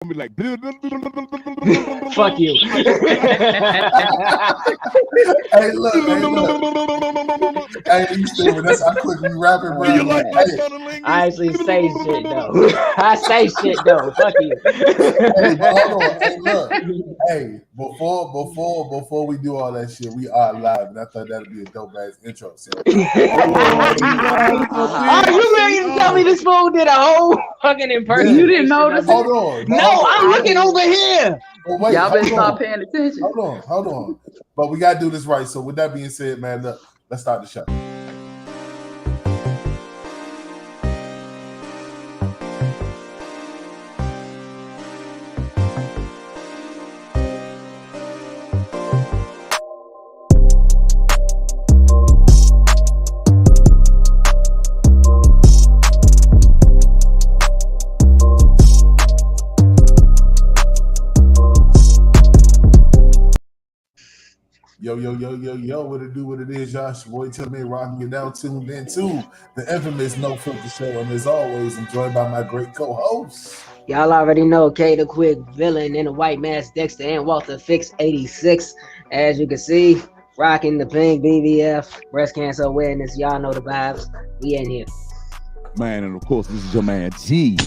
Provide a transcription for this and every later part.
be like, Fuck you. Hey, look. Hey, you stupid. That's how quick we rapping, bro. do you like my Hey, cunnilingus? I actually say shit though. I say shit though. Fuck you. hey, but hold on. Hey, look. Hey, before we do all that shit, we are live, and I thought that'd be a dope ass intro. So, Oh, you ready to tell me this fool did a whole fucking impersonation? You didn't notice of hold it? on. No, hold on. I'm looking over here. But wait, Y'all better hold start on. paying attention. Hold on. But we gotta do this right. So, with that being said, man, look, let's start the show. Yo, what it do, what it is, y'all. It's your boy Tell Me rocking you down, tuned into the infamous No Filter Show. And as always, I'm joined by my great co-hosts. Y'all already know K the Quick Villain in a white mask, Dexter and Walter Fix 86. As you can see, rocking the pink BVF, breast cancer awareness. Y'all know the vibes. We in here. Man, and of course, this is your man G.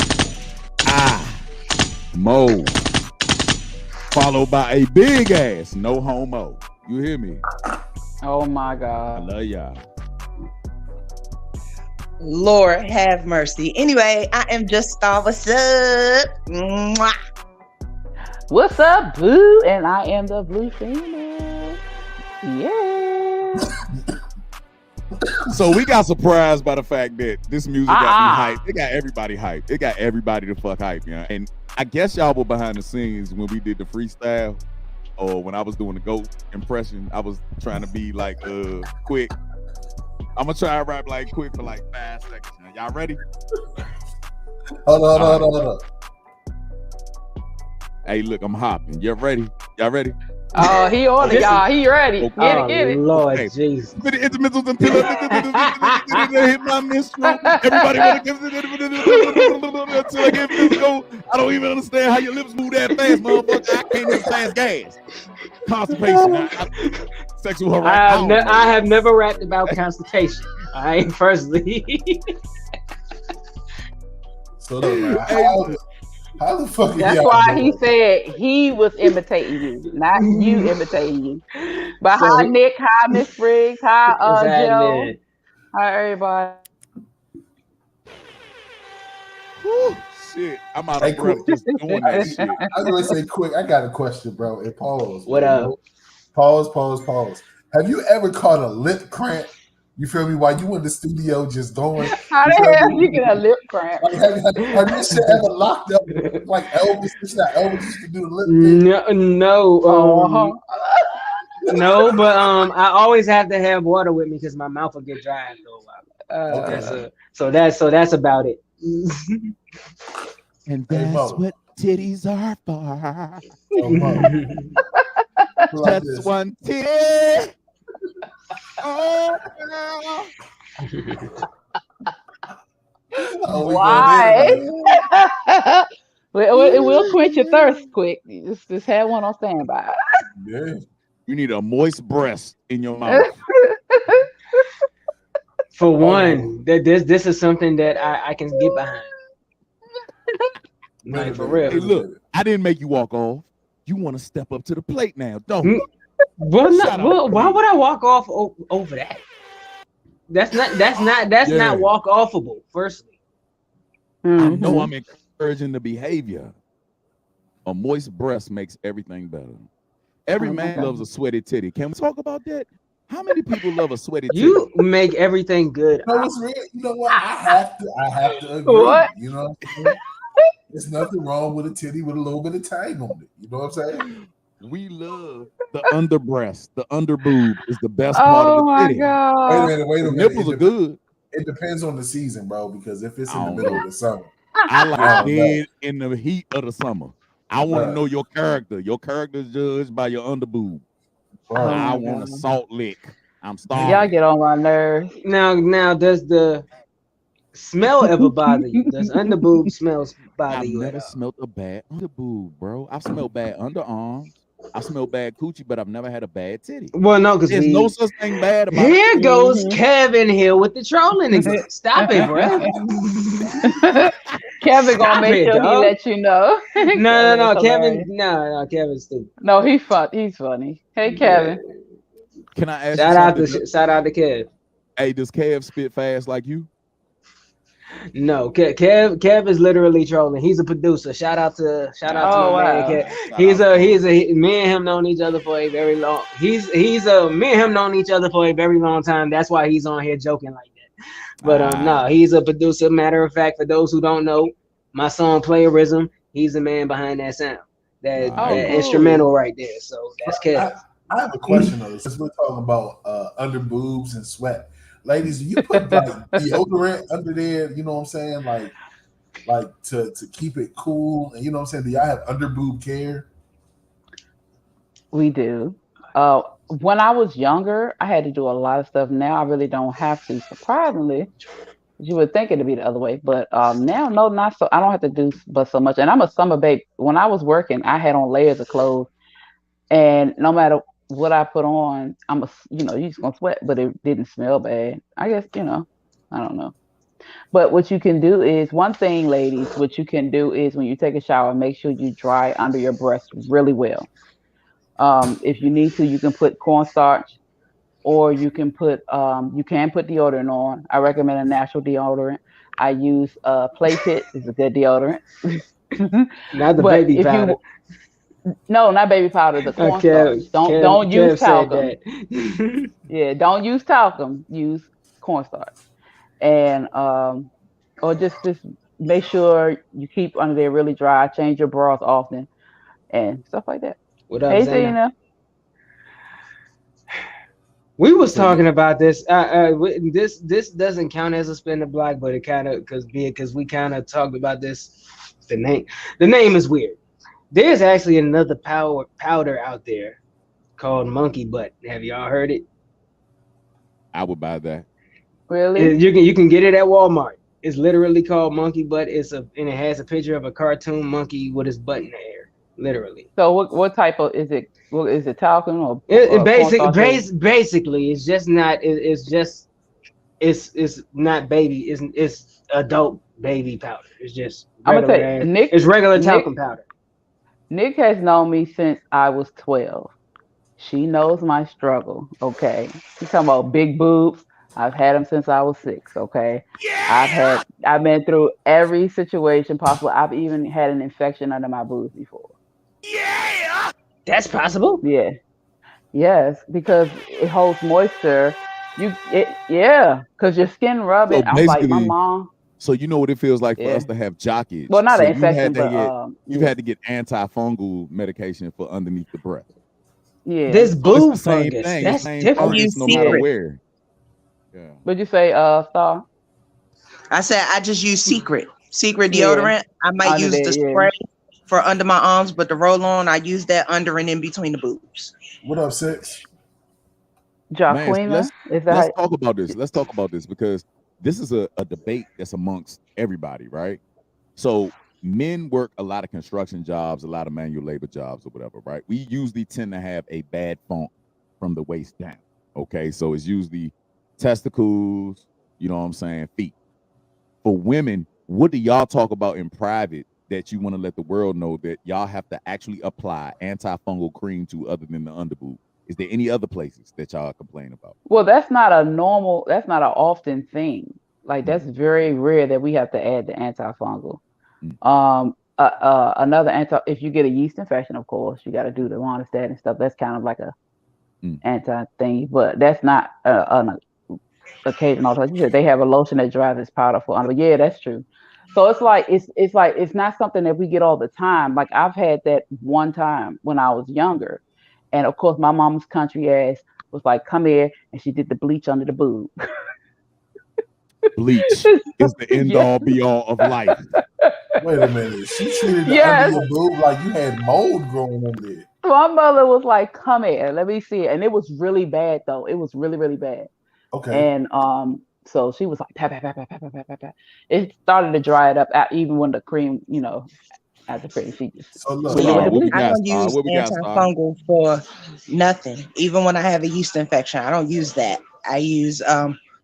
Mo. Followed by a big ass no homo. You hear me? Oh my I God. love y'all. Lord have mercy. Anyway, I am Just Star. What's up? Mwah. What's up, boo? And I am the Blue Phoenix. Yeah. So we got surprised by the fact that this music got me hyped. It got everybody hyped. It got everybody to fuck hype, you know? And I guess y'all were behind the scenes when we did the freestyle, or when I was doing the GOAT impression. I was trying to be like quick. I'm gonna try to rap like quick for like 5 seconds. Y'all ready? Hold on. Hey, look, I'm hopping. You ready? Y'all ready? Oh, he on it, y'all. He ready. Okay. Get it. Lord Okay. Jesus. For the instrumentals until I hit my minstrel. Everybody wanna give it until I get physical. I don't even understand how your lips move that fast, motherfucker. I can't even pass gas. Constipation. Sexual harassment. I have never rapped about constipation. All right, firstly. So, look, man, how the fuck? That's why he said he was imitating you, not you imitating you. But So hi, Nick. Hi, Miss Briggs. Hi, Joe. Exactly. Hi, everybody. Whew, shit, I'm out of breath just doing that shit. I'm gonna say quick. I got a question, bro. And pause. What bro. up? Pause. Have you ever caught a lip cramp? You feel me? While you in the studio just going. How the hell you get a lip cramp? Like, have this shit ever locked up like Elvis? This not Elvis used to do the lip thing. No, but I always have to have water with me because my mouth will get dry after a while. Okay. So that's about it. And Hey, that's Mo. what titties are for. Oh, Mo. Like Just this. one titty. Oh, Oh, we Why? going in, It will quench your thirst quick. You just have one on standby. man. Yeah. you need a moist breast in your mouth. For one, that this is something that I can get behind. Like for real. Hey, look, I didn't make you walk off. You want to step up to the plate now, don't you? Shut up. Why would I walk off over that? That's not walk offable. Firstly, I know I'm encouraging the behavior. A moist breast makes everything better. Every man loves a sweaty titty. Can we talk about that? How many people love a sweaty titty? you make everything good. No, it's real. You know what? I have to agree. What? You know, there's nothing wrong with a titty with a little bit of tang on it. You know what I'm saying? We love the underbreast. The underboob is the best part of Oh the my titty. God. Wait a The minute. nipples are good. It depends on the season, bro. Because if it's in the Oh. middle of the summer, I like Oh, dead in the heat of the summer. I want to Right. know your character. Your character is judged by your underboob. right. I my want a God. salt lick. I'm Y'all starving. get on my nerves. Now does the smell ever bother you? Does underboob smells bother I've you at never all? smelled a bad underboob, bro. I've smelled bad underarms. I smell bad coochie, but I've never had a bad titty. Well, no, because There's no such thing bad about a here titty. goes Kevin Hill with the trolling again. Stop it, bro. Kevin gonna Stop make it, sure he dog. let you know. No, Kevin. Hilarious. No, Kevin's stupid. No, he's funny. Hey, Kevin. Can I ask Shout you out something? to shout out to Kev. Hey, does Kev spit fast like you? No, Kev is literally trolling. He's a producer. Shout out to Oh, my man. wow. Kev. Shout He's out a to me and him known each other for a very long. He's a me and him known each other for a very long time. That's why he's on here joking like that. But no, he's a producer. Matter of fact, for those who don't know, my song Playerism, he's the man behind that sound. That Oh, that cool. instrumental right there. So that's Kev. I have a question though, since we're talking about under boobs and sweat. Ladies, do you put like deodorant under there? You know what I'm saying? Like to keep it cool. And you know what I'm saying? Do y'all have under boob care? We do. When I was younger, I had to do a lot of stuff. Now I really don't have to. Surprisingly, you would think it'd be the other way, but now no, not so. I don't have to do but so much. And I'm a summer babe. When I was working, I had on layers of clothes, and no matter what I put on, you just gonna sweat, but it didn't smell bad. I guess I don't know. But what you can do is one thing, ladies. What you can do is when you take a shower, make sure you dry under your breast really well. If you need to, you can put cornstarch, or you can put deodorant on. I recommend a natural deodorant. I use Play Pit. It's a good deodorant. Not the But baby if powder. No, not baby powder. The cornstarch. Don't Kev use said talcum. that. Yeah, don't use talcum. Use cornstarch, and or just make sure you keep under there really dry. Change your bras often, and stuff like that. What up, Hey, Zena? Zena. We was talking about this. This doesn't count as a spin the block, but it kind of because we kind of talked about this. The name is weird. There's actually another powder out there called Monkey Butt. Have y'all heard it? I would buy that. Really? You can get it at Walmart. It's literally called Monkey Butt. And it has a picture of a cartoon monkey with his butt in the air. Literally. So what type of is it? What is it? Talcum or Basically, it's just not. It's not baby. It's adult baby powder. It's just regular. It's regular talcum powder. Nick has known me since I was 12. She knows my struggle. Okay, she's talking about big boobs. I've had them since I was 6. Okay, yeah! I've been through every situation possible. I've even had an infection under my boobs before. Yeah, that's possible. Yeah, yes, because it holds moisture. Because your skin rub it. I'm like my mom. So you know what it feels like for us to have jock itch. Well, not so an infection, but you've had to get antifungal medication for underneath the breast. Yeah, this boob fungus. That's different. No matter where. Yeah. What'd you say, Star? I said I just use Secret deodorant. I might use the spray for under my arms, but the roll on, I use that under and in between the boobs. What up, Six? Jacqueline, let's talk about this. Let's talk about this because this is a debate that's amongst everybody, right? So men work a lot of construction jobs, a lot of manual labor jobs or whatever, right? We usually tend to have a bad funk from the waist down. Okay, so it's usually testicles, you know what I'm saying, feet. For women, what do y'all talk about in private that you want to let the world know that y'all have to actually apply antifungal cream to other than the underboob? Is there any other places that y'all complain about? Well, that's not an often thing. Like that's very rare that we have to add the antifungal. If you get a yeast infection, of course, you got to do the monostat and stuff. That's kind of like a anti thing, but that's not an occasional. Like you said, they have a lotion that dries this powder for under. Yeah, that's true. So it's not something that we get all the time. Like I've had that one time when I was younger. And of course, my mom's country ass was like, "Come here," and she did the bleach under the boob. Bleach is the end all be all of life. Wait a minute, she treated the under your boob like you had mold growing under there. My mother was like, "Come here, let me see it," and it was really bad though. It was really, really bad. Okay. And So she was like, pat, pat, pat, pat, pat, pat, pat, pat, pat. It started to dry it up, even when the cream, as a cream, she just So look, went with the what we bleach. I got, don't use What we got, antifungal for nothing. Even when I have a yeast infection, I don't use that. I use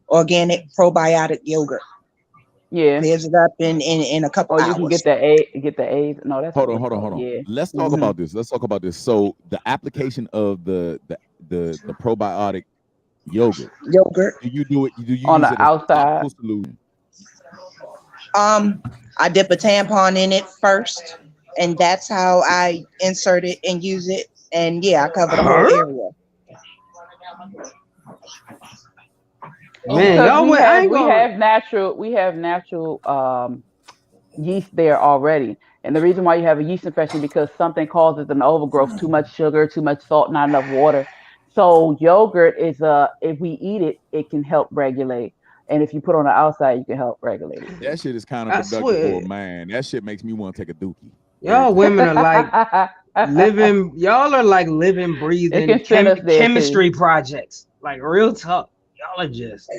organic probiotic yogurt. Yeah. Clears it up in a couple hours. You can get the A's. No, that's hold on. Yeah. Let's talk about this. So the application of the probiotic yogurt. Do you do it? Do you on use the it as outside? a solution? I dip a tampon in it first, and that's how I insert it and use it. And yeah, I cover the whole area. Man, we have natural yeast there already. And the reason why you have a yeast infection is because something causes an overgrowth, too much sugar, too much salt, not enough water. So yogurt is if we eat it, it can help regulate. And if you put it on the outside, you can help regulate it. That shit is kind of productive for a man. That shit makes me want to take a dookie. Y'all women are like living, y'all are like living, breathing chemistry projects. Like real talk. Y'all are just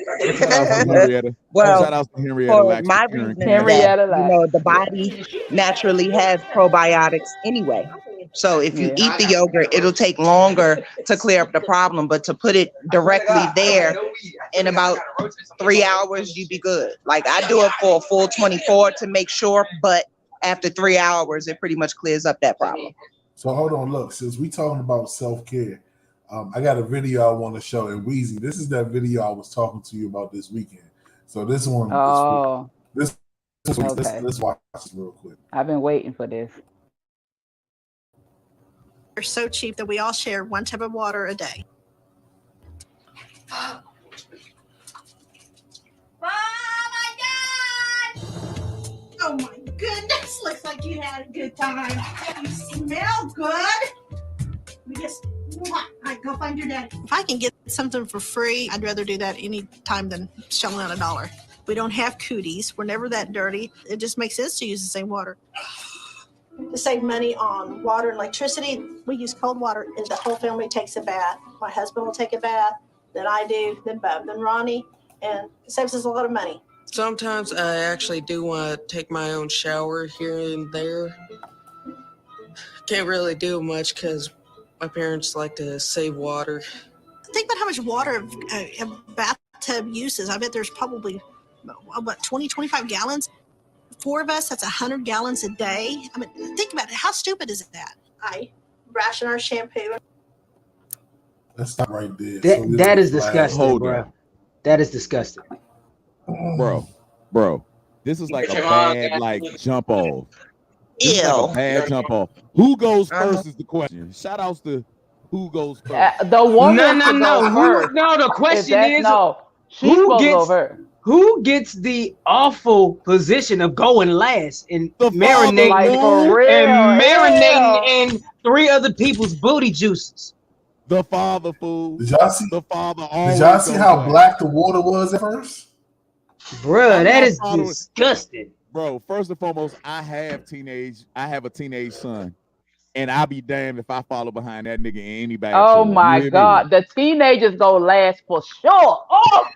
well, shout out to Henrietta. My reason that, the body naturally has probiotics anyway. So if you eat the yogurt, it'll take longer to clear up the problem, but to put it directly there in about 3 hours, you'd be good. Like I do it for a full 24 to make sure, but after 3 hours, it pretty much clears up that problem. So hold on, look, since we talking about self-care, I got a video I want to show. And Weezy, this is that video I was talking to you about this weekend. So this one, let's watch this real quick. I've been waiting for this. They're so cheap that we all share one tub of water a day. Oh my God! Oh my goodness! Looks like you had a good time. You smell good. We just, go find your daddy. If I can get something for free, I'd rather do that any time than shelling out $1. We don't have cooties. We're never that dirty. It just makes sense to use the same water. To save money on water and electricity, we use cold water, and the whole family takes a bath. My husband will take a bath, then I do, then Bub, then Ronnie, and it saves us a lot of money. Sometimes I actually do want to take my own shower here and there. Can't really do much because my parents like to save water. Think about how much water a bathtub uses. I bet there's probably, 20, 25 gallons? 4 of us, that's 100 gallons a day. I mean, think about it. How stupid is that? I ration our shampoo. Let's stop right there. That is disgusting, bro. That is disgusting. Bro. This is like a bad jump off. Ew. Like a bad jump off. Who goes first is the question. Shout outs to who goes first. The woman. No. The question is who gets the awful position of going last and marinating in 3 other people's booty juices? The father, fool. Did y'all see? The father. Did y'all see how black the water was at first? Bruh, that is disgusting. Bro, first and foremost, I have a teenage son. And I'll be damned if I follow behind that nigga in anybody. Oh my God. The teenagers go last for sure. Oh,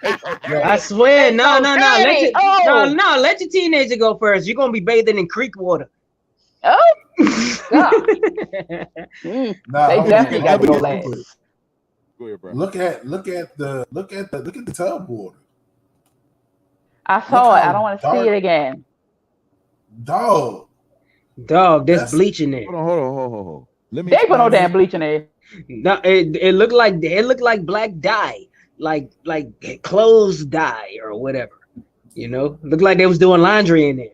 I swear. No. Let your teenager go first. You're gonna be bathing in creek water. Oh God. They definitely got to go last. Go ahead, bro. Look at the tub water. I saw it. I don't want to see it again. Dog, there's bleach in there. Hold on. Let me. They put no damn bleach in there. No, it looked like black dye, like clothes dye or whatever. Looked like they was doing laundry in there.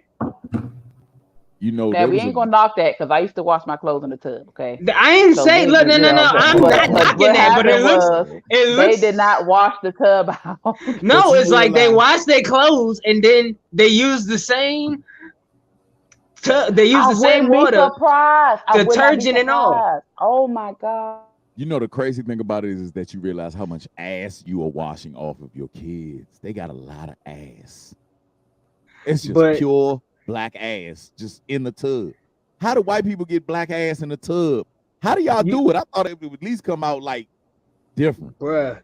Now we ain't gonna knock that because I used to wash my clothes in the tub. Okay. I ain't saying no. I'm not knocking that, but it looks. They did not wash the tub out. No, it's like they wash their clothes and then they use the same. They use the same water, detergent and all. Oh my God! The crazy thing about it is that you realize how much ass you are washing off of your kids. They got a lot of ass. It's just pure black ass just in the tub. How do white people get black ass in the tub? How do y'all do it? I thought it would at least come out like different. Bruh.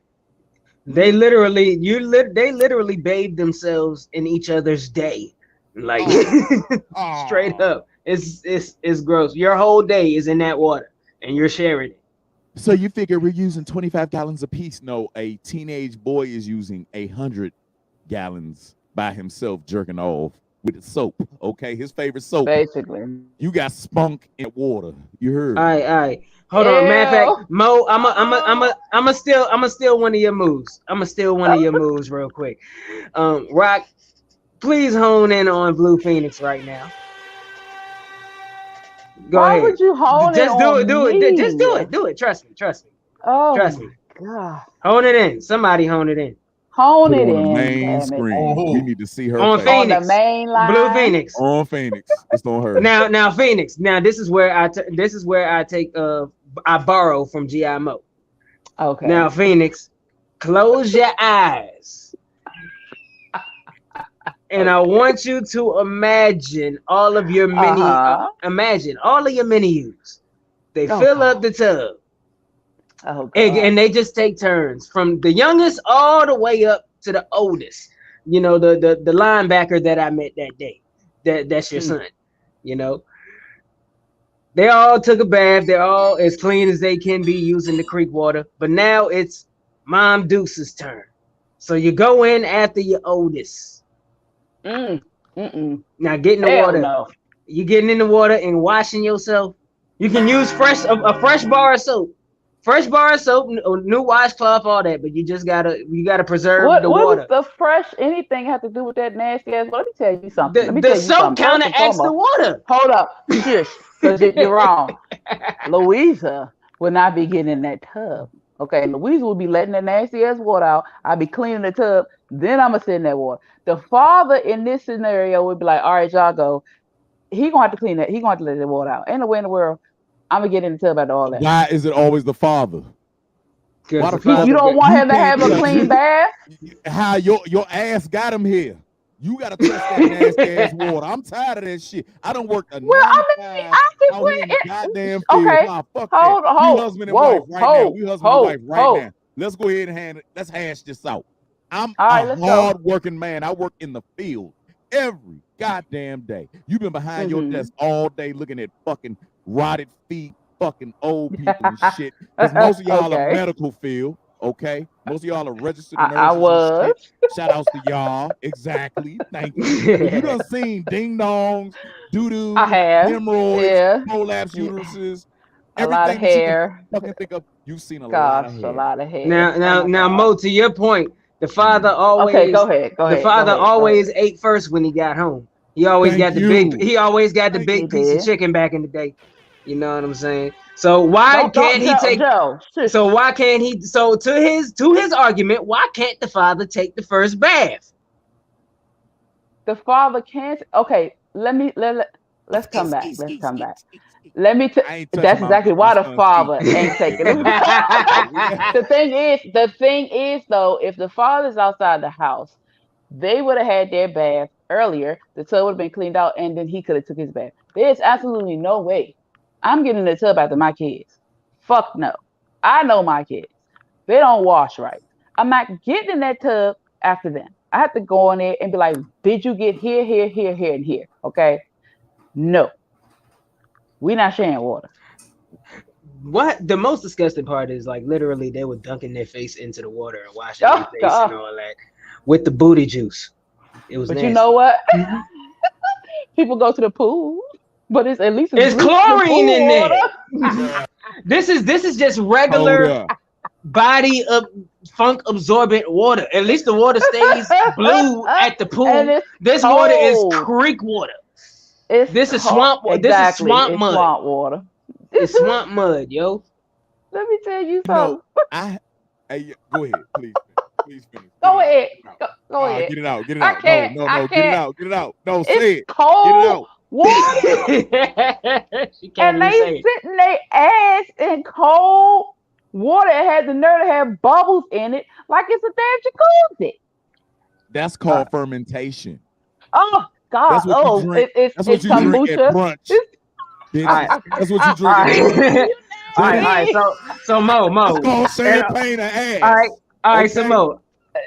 They literally, they literally bathe themselves in each other's day, like straight up. It's gross. Your whole day is in that water, and you're sharing it. So you figure we're using 25 gallons a piece? No, a teenage boy is using 100 gallons by himself, jerking off with soap. Okay, his favorite soap. Basically, you got spunk in water. You heard? All right. Hold on, matter of fact, Mo, I'm steal one of your moves. I'm gonna steal one of your moves real quick. Rock, please hone in on Blue Phoenix right now. Go Why ahead. would you hone it? Just do it. Me? Just do it. Trust me. Oh, trust me. God. Hone it in. Somebody hone it in. Hone Put it on in. the main screen. We need to see her on face. Phoenix. On the main line. Blue Phoenix. On Phoenix. It's on her. Now Phoenix. Now this is where I take I borrow from G.I. Mo. Okay. Now Phoenix, close your eyes. And I want you to imagine all of your mini use. They fill up the tub. Oh, and they just take turns from the youngest all the way up to the oldest. You know, the linebacker that I met that day. That's your son. You know. They all took a bath. They're all as clean as they can be using the creek water. But now it's Mom Deuce's turn. So you go in after your oldest. Now get in the water. No. You getting in the water and washing yourself. You can use a fresh bar of soap. Fresh bar of soap, new washcloth, all that, but you gotta preserve the water. What does the fresh anything have to do with that nasty ass? Well, let me tell you something. The soap counteracts the water. Hold up, shush, because you're wrong. Louisa would not be getting in that tub. Okay, Louisa would be letting that nasty ass water out. I'd be cleaning the tub, then I'm gonna sit in that water. The father in this scenario would be like, "All right, y'all go." He gonna have to clean that. He gonna have to let the water out. Ain't no way in the world I'm gonna get in the tub after all that. Why is it always the father? Why the father? You don't want him to have a clean bath? How your ass got him here? You gotta touch that nasty ass water. I'm tired of that shit. I don't work a I can out here in the goddamn field. Okay, nah, fuck hold, that. hold. We husband and wife right now. We husband and wife right now. Let's go ahead and let's hash this out. I'm a hard working man. I work in the field every goddamn day. You've been behind your desk all day looking at fucking rotted feet, fucking old people and shit. Because most of y'all are medical field, okay? Most of y'all are registered nurses. I was. Shout outs to y'all. Exactly. Thank you. You done seen ding dongs, doo-doo, hemorrhoids, prolapse uteruses, a lot of hair. Fucking think of. You've seen a lot of hair. A lot of hair. Now, Mo, to your point, the father always. Okay, go ahead. The father always ate first when he got home. He always got the big. He always got the big piece of chicken back in the day. You know what I'm saying? So why can't he take? So why can't he? So to his argument, why can't the father take the first bath? The father can't. Okay, let's come back. Let's come back. Let me. That's exactly why the father ain't taking it. The thing is, though, if the father's outside the house, they would have had their bath earlier. The tub would have been cleaned out, and then he could have took his bath. There's absolutely no way I'm getting in the tub after my kids. Fuck no. I know my kids. They don't wash right. I'm not getting in that tub after them. I have to go in there and be like, did you get here, and here? Okay. No. We're not sharing water. What the most disgusting part is, like, literally they were dunking their face into the water and washing their face and all that with the booty juice. It was. But nasty. You know what? People go to the pool, but it's chlorine in there. This is just regular body of funk absorbent water. At least the water stays blue at the pool. This water is creek water. This is swamp water. This is swamp mud. Swamp water. It's swamp mud, yo. Let me tell you something. Go ahead, please. Please finish. Go ahead. Go ahead. Get it out. Get it I out. can't. No, I get can't. it out. Get it out. No, say it. Cold get it out. Water. And they sitting their ass in cold water. It had the nerve to have bubbles in it, like it's a damn jacuzzi. That's called fermentation. Oh God! That's what you drink. It's drink at brunch. That's what you drink. All right. So Mo. It's called champagne and ass. All All right, so Mo,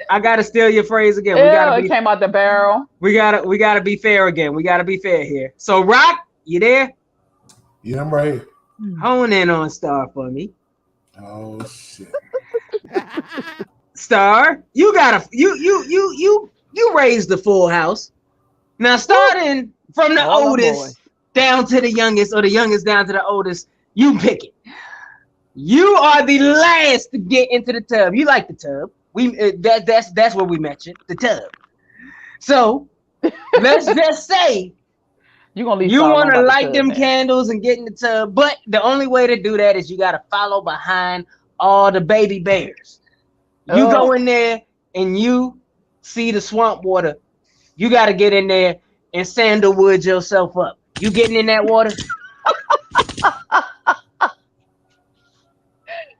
I gotta steal your phrase again. We it came out the barrel. We gotta be fair again. We gotta be fair here. So Rock, you there? Yeah, I'm right here. Hone in on Star for me. Oh shit. Star, you raised the full house. Now starting from the oldest down to the youngest, or the youngest down to the oldest, you pick it. You are the last to get into the tub. You like the tub. That's where we met you, the tub. So let's just say you want to light them candles and get in the tub, but the only way to do that is you got to follow behind all the baby bears. You go in there and you see the swamp water. You got to get in there and sandalwood yourself up. You getting in that water?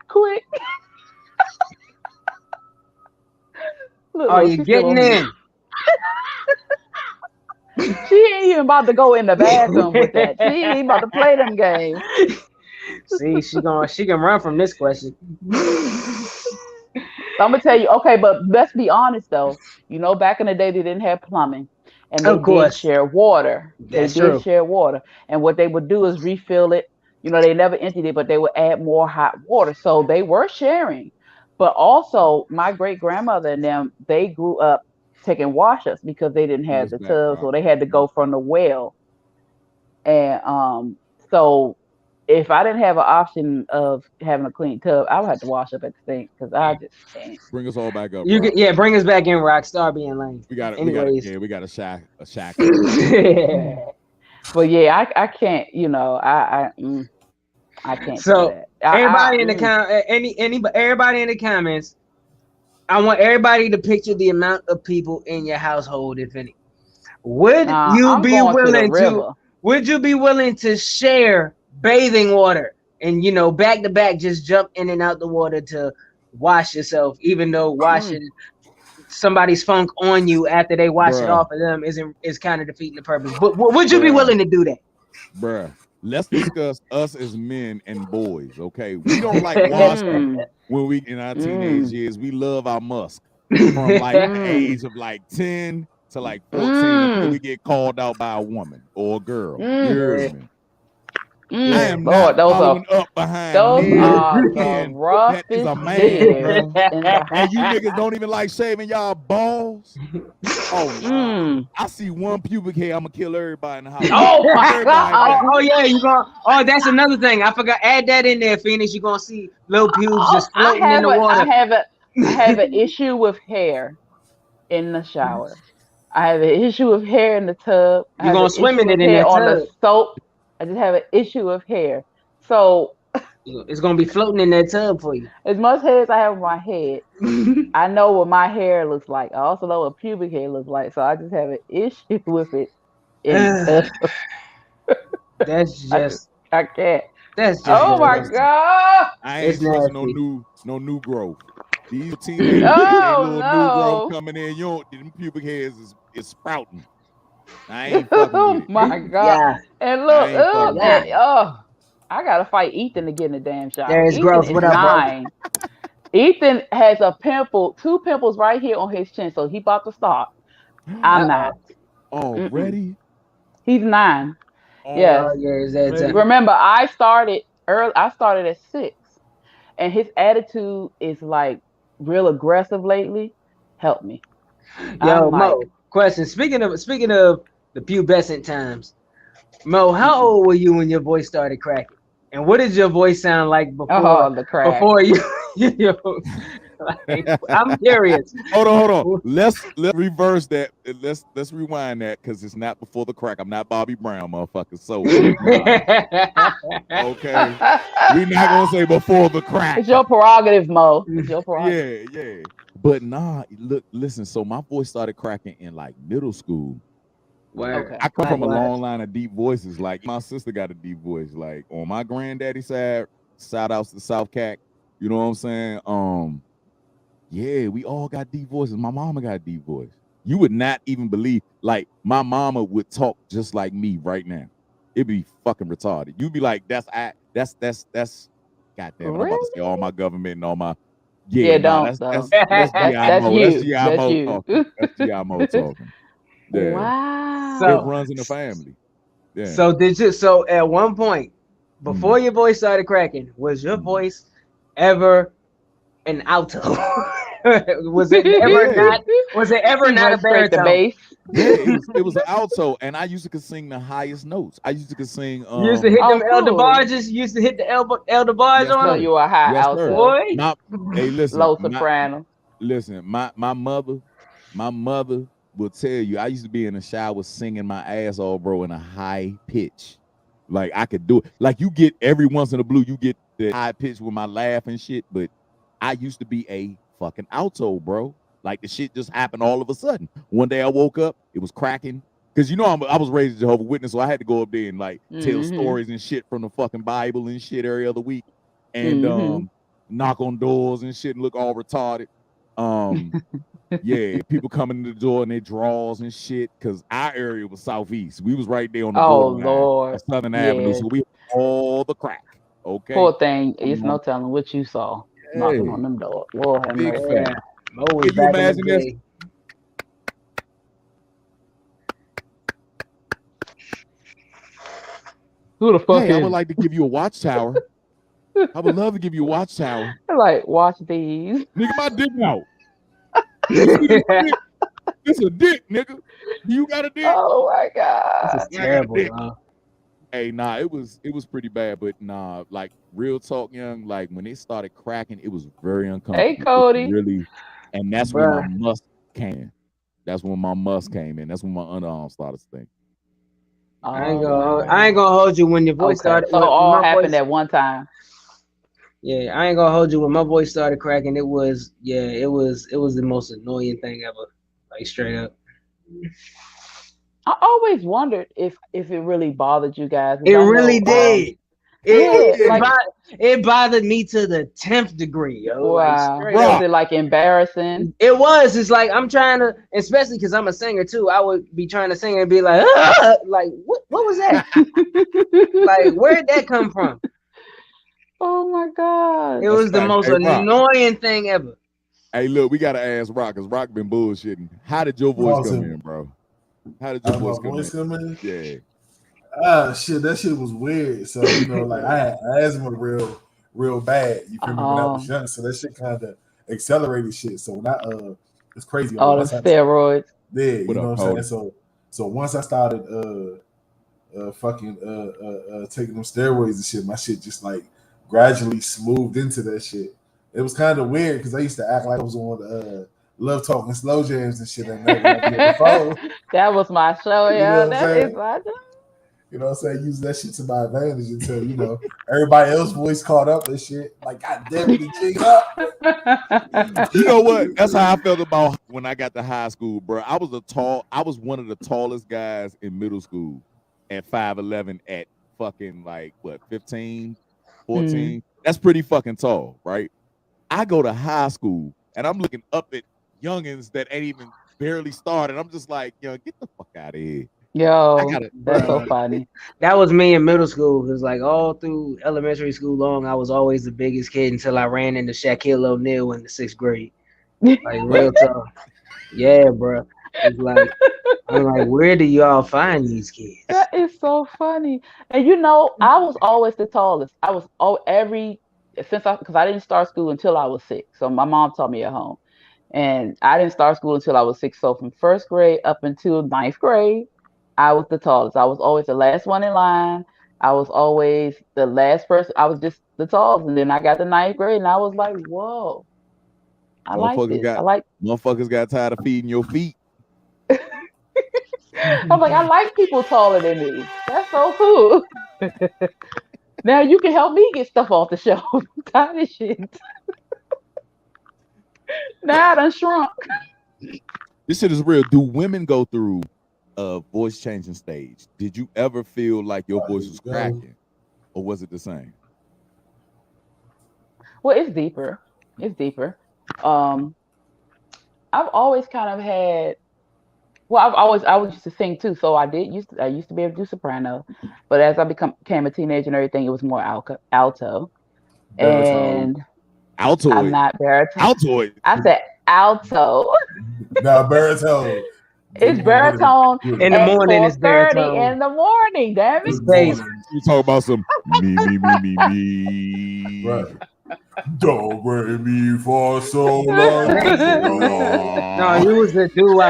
Quick. Look, are you getting in? She ain't even about to go in the bathroom with that. She ain't even about to play them games. See, she can run from this question. So I'm gonna tell you, okay, but let's be honest though. You know, back in the day, they didn't have plumbing, and they did share water. That's true. Share water, and what they would do is refill it. You know, they never emptied it, but they would add more hot water. So they were sharing. But also, my great grandmother and them, they grew up taking wash-ups because they didn't have the tub, so they had to go from the well. And so if I didn't have an option of having a clean tub, I would have to wash up at the sink because I just can't. Bring us all back up. Bring us back in, Rockstar being lame. We got a shack. But yeah, I can't. You know, I can't. So everybody in the everybody in the comments, I want everybody to picture the amount of people in your household, if any. Would you be willing to share bathing water and, you know, back to back, just jump in and out the water to wash yourself, even though washing somebody's funk on you after they wash it off of them is kind of defeating the purpose? But would you be willing to do that? Bruh, let's discuss us as men and boys, okay? We don't like washing when we in our teenage years. We love our musk from like the age of like 10 to like 14 until we get called out by a woman or a girl. You heard me? I am not following up behind that is a man, bro. And you niggas don't even like shaving y'all balls. I see one pubic hair, I'm gonna kill everybody in the house. That's another thing. I forgot. Add that in there, Phoenix. You're gonna see little pubes just floating in the water. I have an issue with hair in the shower. I have an issue with hair in the tub. You're gonna swim in it in the on the soap. I just have an issue of hair. So it's gonna be floating in that tub for you. As much hair as I have on my head, I know what my hair looks like. I also know what pubic hair looks like. So I just have an issue with it. That's just I can't. That's just my God. I ain't trusting no new growth. These teenagers, new growth coming in. Them pubic hairs is sprouting. I ain't fucking with it. My God. Yeah. And look, I gotta fight Ethan to get in the damn shower. There's growth. What up, 9. Ethan has two pimples right here on his chin, so he about to start. I'm not. Already? He's 9. Yes. Remember, I started early. I started at 6, and his attitude is like real aggressive lately. Help me. Yo, Mo. Question. Speaking of the pubescent times, Mo, how old were you when your voice started cracking? And what did your voice sound like before? The crack. Before you I'm curious. Hold on. Let's reverse that. Let's rewind that because it's not before the crack. I'm not Bobby Brown, motherfucker. So okay, we're not gonna say before the crack. It's your prerogative, Mo. It's your prerogative. Yeah. But listen. So my voice started cracking in like middle school. Okay. I come from a long line of deep voices. Like my sister got a deep voice. Like on my granddaddy side, shout outs to South Cac. You know what I'm saying? Yeah, we all got deep voices. My mama got a deep voice. You would not even believe. Like my mama would talk just like me right now. It'd be fucking retarded. You'd be like, that's goddamn. Really? I'm about to say all my government and all my Yeah, nah, don't. that's That's GIMO. That's you. That's GIMO you. talking. That's GIMO talking. Yeah, Wow. it So runs in the family. Yeah. so did you? So at one point, before your voice started cracking, was your voice ever an alto? Was it ever Yeah. not? Was it ever He not a went straight to baritone? bass. Yeah, it was an alto, and I used to could sing the highest notes. I used to could sing. You used to hit them Oh, elder cool. barges. You used to hit the elder barge Yes, on So sir. them. you were a high Yes, sir. alto, Boy. Hey, listen, low soprano. my mother will tell you. I used to be in the shower singing my ass off, bro, in a high pitch. Like I could do it. Like you get every once in a blue, you get the high pitch with my laugh and shit. But I used to be a fucking alto, bro. Like the shit just happened all of a sudden. One day I woke up, it was cracking. Cause you know I was raised a Jehovah's Witness, so I had to go up there and like tell stories and shit from the fucking Bible and shit every other week, and knock on doors and shit and look all retarded. Yeah, people coming to the door and they draws and shit. Cause our area was southeast. We was right there on the borderline of Southern Avenue, so we had all the crack. Okay. Poor thing. It's no telling what you saw knocking on them doors. Lord have Big mercy. fan. Mo was Can you back in imagine the this? day. Who the fuck Hey, I is? would like to give you a watchtower. I would love to give you a watchtower. Like, watch these. Nigga, my dick out. You see this dick? This a dick, nigga. You got a dick? Oh my god. This is terrible, bro. Hey, nah, it was pretty bad, but nah, like real talk, young. Like when it started cracking, it was very uncomfortable. Hey, Cody. Really, and that's when my must came in. That's when my must came in. That's when my underarm started stinking. I ain't gonna hold you when your voice started. So all happened at one time. Yeah, I ain't gonna hold you when my voice started cracking. It was the most annoying thing ever. Like straight up. I always wondered if it really bothered you guys. It really did. It bothered me to the 10th degree, yo. Wow. Like, Was it like embarrassing? It was. It's like I'm trying to, especially because I'm a singer too. I would be trying to sing and be like, like what was that? Like, where'd that come from? Oh my god! It was the most annoying thing ever. Hey, look, we gotta ask Rock, because Rock been bullshitting. How did your voice come in, bro? How did your voice come in? Yeah. Shit, that shit was weird. So you know, like I had asthma real bad. You feel me? When I was young, so that shit kind of accelerated shit. So when I it's crazy. All the steroids. Yeah, you know what I'm saying. So once I started taking them steroids and shit, my shit just like gradually smoothed into that shit. It was kind of weird because I used to act like I was on Love Talking Slow Jams and shit. That was my show, yeah. That is my show. You know what I'm saying? Using that shit to my advantage until, you know, everybody else's voice caught up and shit. Like, God damn it, jig up. You know what? That's how I felt about when I got to high school, bro. I was one of the tallest guys in middle school at 5'11" at fucking like what, 15, 14. That's pretty fucking tall, right? I go to high school and I'm looking up at youngins that ain't even barely started. I'm just like, yo, get the fuck out of here. Yo, that's so funny. That was me in middle school. Because like all through elementary school long, I was always the biggest kid until I ran into Shaquille O'Neal in the 6th grade. Like real tough. Yeah, bro. It's like I'm like, where do y'all find these kids? That is so funny. And you know, I was always the tallest. I was because I didn't start school until I was 6. So my mom taught me at home. And I didn't start school until I was 6. So from 1st grade up until 9th grade, I was the tallest. I was always the last one in line. I was always the last person. I was just the tallest. And then I got to 9th grade and I was like, whoa. I like this. Motherfuckers got tired of feeding your feet. I'm like, I like people taller than me. That's so cool. Now you can help me get stuff off the shelf. I'm tired of shit. Now I done shrunk. This shit is real. Do women go through a voice changing stage? Did you ever feel like your voice was cracking, or was it the same? Well, it's deeper. It's deeper. I've always kind of had. Well, I was used to sing too, so I used to be able to do soprano, but as I became a teenager and everything, it was more alto. And Altoid. I'm not baritone. Altoid. I said alto. Nah, baritone. It's baritone In the morning. It's 4:30 baritone. in the morning. Damn it. It's bass. You talk about some me. Right. Don't bring me for so long. No, you was the dude.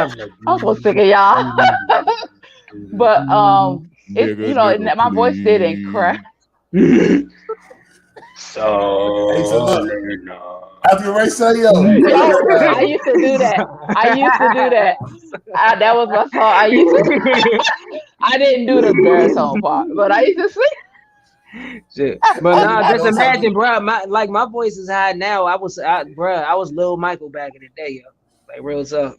I'm so sick of y'all. But it's my voice didn't crack. So after Ray say yo. I used to do that. That was my song. I didn't do the baritone part, but I used to sing. Shit. But nah, just imagine, bro. My voice is high now. I was Lil Michael back in the day, yo. Like real tough.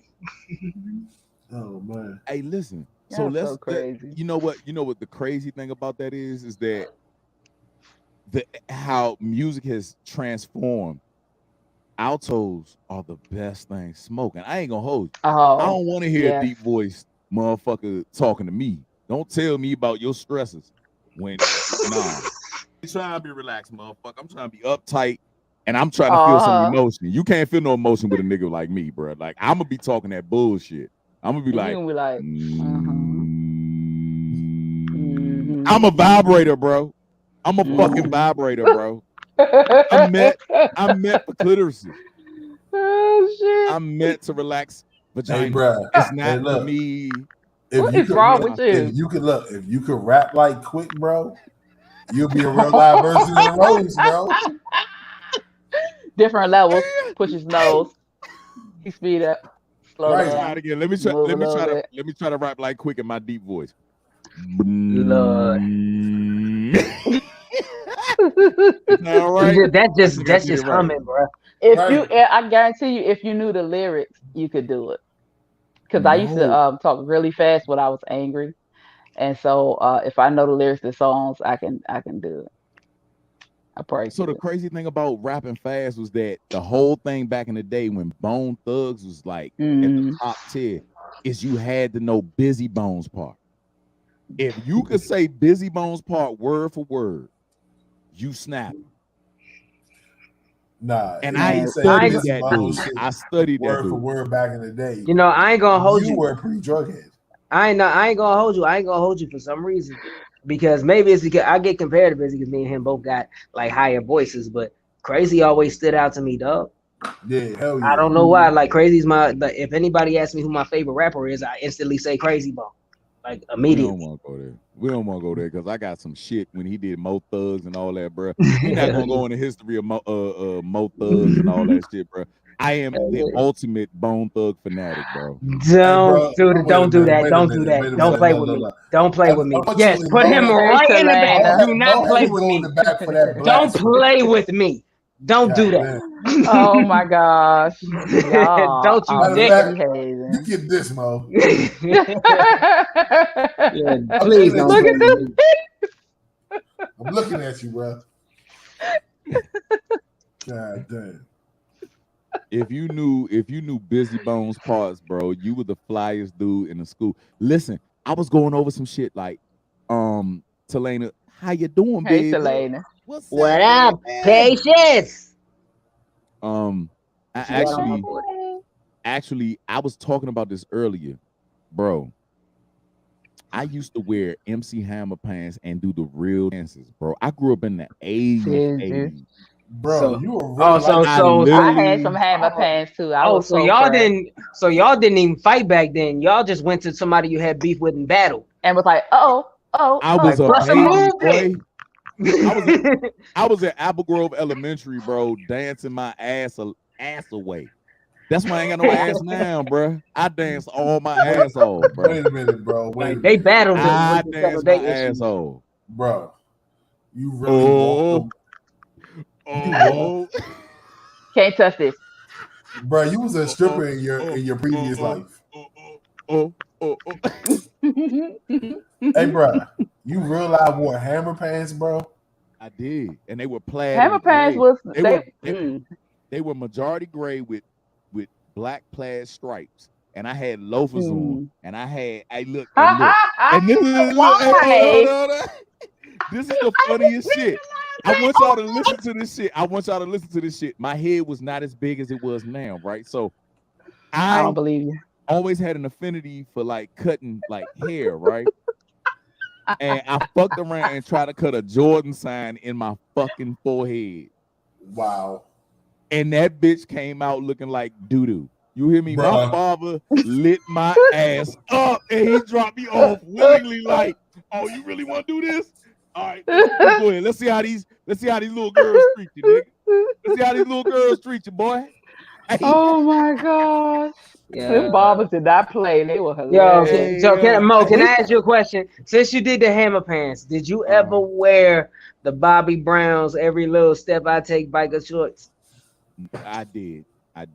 Oh man. Hey, listen. So let's crazy. You know what the crazy thing about that is that how music has transformed. Altos are the best thing smoking. I ain't gonna hold you. I don't want to hear a deep voice motherfucker talking to me. Don't tell me about your stresses. When I'm trying to be relaxed, motherfucker. I'm trying to be uptight, and I'm trying to feel some emotion. You can't feel no emotion with a nigga like me, bro. Like I'm gonna be talking that bullshit. I'm gonna be like, I'm a vibrator, bro. I'm a fucking vibrator, bro. I'm meant for clitoris. Oh shit! I'm meant to relax vagina. Hey, bro. It's not for me. What is wrong with you? If you could rap like Quick, bro, you'll be a real live version of Rose, bro. Different levels. Push his nose. He speed up. Slow down. Again. Let me try to rap like Quick in my deep voice. Lord. All right. That's just humming, bro. I guarantee you, if you knew the lyrics, you could do it. Because I used to talk really fast when I was angry, and so if I know the lyrics to songs, I can do it. I pray. So the crazy thing about rapping fast was that the whole thing back in the day when Bone Thugs was like at the top tier is you had to know Busy Bones part. If you could say Busy Bones part word for word, you snap. Nah, and I studied that dude. I studied word that for word back in the day. You know, I ain't gonna hold you. You were pre-drug head. I ain't gonna hold you. I ain't gonna hold you for some reason. Because maybe it's because I get compared to Busy because me and him both got like higher voices, but Crazy always stood out to me, dog. Yeah, hell yeah. I don't know why. Like Crazy's if anybody asks me who my favorite rapper is, I instantly say Crazy Bone. Like immediately. We don't want to go there because I got some shit when he did Mo Thugs and all that, bro. We're not gonna go in the history of Mo Thugs and all that shit, bro. I am the ultimate Bone Thug fanatic, bro. Don't do that. Don't do that. Don't play with me. Don't play with me. Yes, put him right in the back. Do not play with me. Don't play with me. Don't do that. Oh my gosh. Don't you dare. You get this, Mo. Please don't look at this. I'm looking at you, bro. God damn. If you knew Busy Bones parts, bro, you were the flyest dude in the school. Listen, I was going over some shit like, Talena, how you doing, baby? Hey, Talena. What up, Patience? Actually, I was talking about this earlier, bro. I used to wear MC Hammer pants and do the real dances, bro. I grew up in the 80s. Bro, you were really I had some Hammer pants too. So y'all didn't even fight back then. Y'all just went to somebody you had beef with and battled. And was like, I was a baby boy. I was at Apple Grove Elementary, bro, dancing my ass away. That's why I ain't got no ass now, bro. I dance all my ass off, bro. Wait a minute, bro. They battled. I dance my ass off, bro. You really can't touch this, bro. You was a stripper in your previous life. Hey, bro, you realize I wore Hammer pants, bro? I did, and they were plaid. Hammer pants was they were majority gray with black plaid stripes, and I had loafers on, and I had look, and this is the funniest shit. I want y'all to listen to this shit. I want y'all to listen to this shit. My head was not as big as it was now, right? So I don't I believe you. always had an affinity for like cutting like hair, right? And I fucked around and tried to cut a Jordan sign in my fucking forehead. Wow. And that bitch came out looking like doo-doo. You hear me? Bruh. My father lit my ass up and he dropped me off willingly like, oh, you really want to do this? All right, let's go ahead. Let's see how these little girls treat you, nigga. Let's see how these little girls treat you, boy. Hey. Oh my gosh. Them barbers did not play. They were Yo, hilarious. so can I ask you a question? Since you did the hammer pants, did you ever wear the Bobby Browns every little step I take biker shorts? I did. I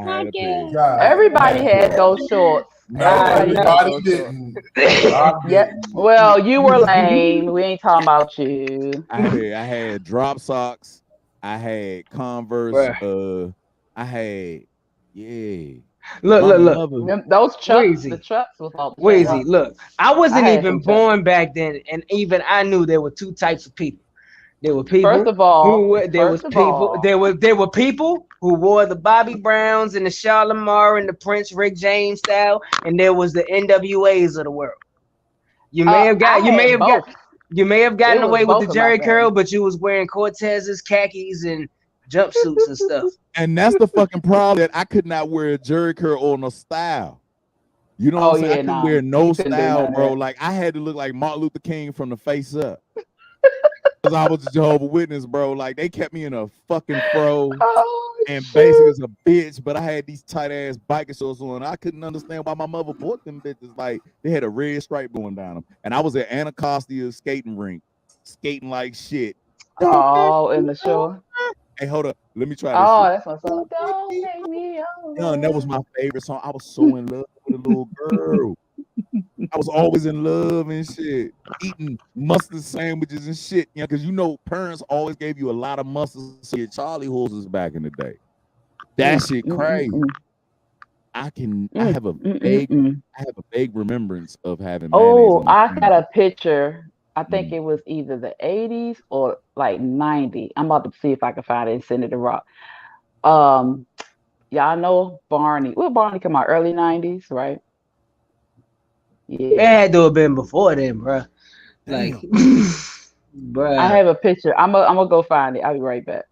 had a pair. Everybody had those shorts. Everybody didn't. Yep. Well, you were lame. We ain't talking about you. I had drop socks. I had Converse. Bruh. I had Look. Those chucks. Weezy. The chucks was all the Weezy, look. I wasn't had even some born back then, and even I knew there were two types of people. There were people. First of all, there were people who wore the Bobby Browns and the Charlemagne and the Prince Rick James style, and there was the NWAs of the world. You may have gotten away with the Jerry curl, but you was wearing Cortez's, khakis, and jumpsuits and stuff. And that's the fucking problem, that I could not wear a Jerry curl or no style. You know what I'm saying? I couldn't wear no style, bro. Like I had to look like Martin Luther King from the face up. Because I was a Jehovah's Witness, bro. Like they kept me in a fucking fro and basic as a bitch, but I had these tight ass biker shorts on. I couldn't understand why my mother bought them bitches. Like they had a red stripe going down them. And I was at Anacostia skating rink, skating like shit. Oh, in the shore. Hey, hold up. Let me try this. Oh, that's my song. Don't make me over. That was my favorite song. I was so in love with a little girl. I was always in love and shit, eating mustard sandwiches and shit. You know, because you know parents always gave you a lot of mustard. So your Charlie horses back in the day. That shit crazy. I have a vague remembrance of having. Oh, I got a picture. I think it was either the 80s or like 90. I'm about to see if I can find it and send it to Rock. Y'all know Barney. Well, Barney come out early 90s, right? Yeah. It had to have been before then, bro. Like, bro. I have a picture. I'm gonna go find it. I'll be right back.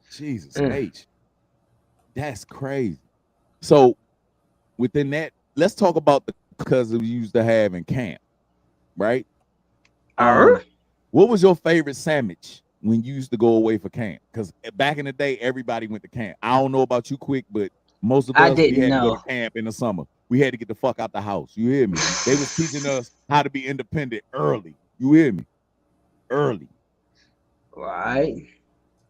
Jesus H. That's crazy. So within that, let's talk about the cousins we used to have in camp, right? What was your favorite sandwich when you used to go away for camp? Because back in the day, everybody went to camp. I don't know about you, Quick, but most of us we had to go to camp in the summer. We had to get the fuck out the house. You hear me? They was teaching us how to be independent early. You hear me? Early. Right.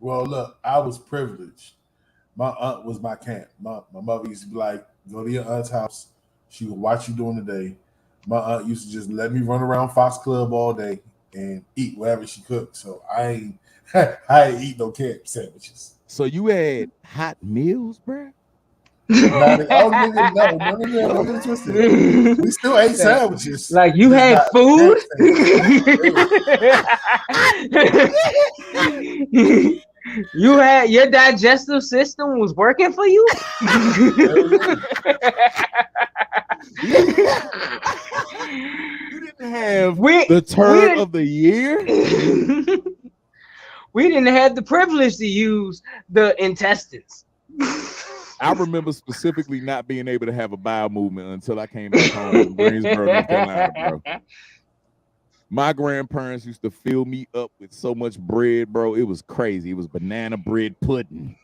Well, look, I was privileged. My aunt was my camp. My mother used to be like, go to your aunt's house. She would watch you during the day. My aunt used to just let me run around Fox Club all day and eat whatever she cooked. So I ain't eat no camp sandwiches. So you had hot meals, bro? We still ate sandwiches. Like you had food? You had your digestive system was working for you? You didn't have the turn of the year? We didn't have the privilege to use the intestines. I remember specifically not being able to have a bowel movement until I came back home in Greensboro, North Carolina, bro. My grandparents used to fill me up with so much bread, bro. It was crazy. It was banana bread pudding.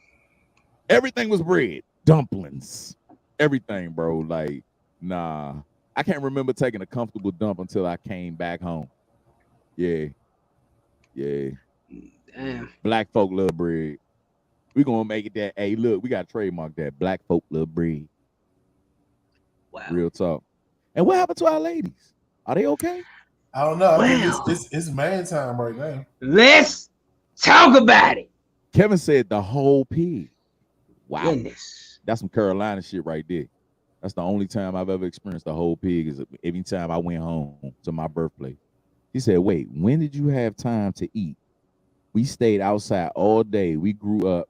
Everything was bread. Dumplings. Everything, bro. Like, nah. I can't remember taking a comfortable dump until I came back home. Yeah. Damn. Black folk love bread. We're going to make it that, hey, look, we got to trademark that. Black folk love bread. Wow. Real talk. And what happened to our ladies? Are they okay? I don't know. I think it's man time right now. Let's talk about it. Kevin said the whole pig. Wow. Goodness. That's some Carolina shit right there. That's the only time I've ever experienced the whole pig is every time I went home to my birthplace. He said, wait, when did you have time to eat? We stayed outside all day. We grew up.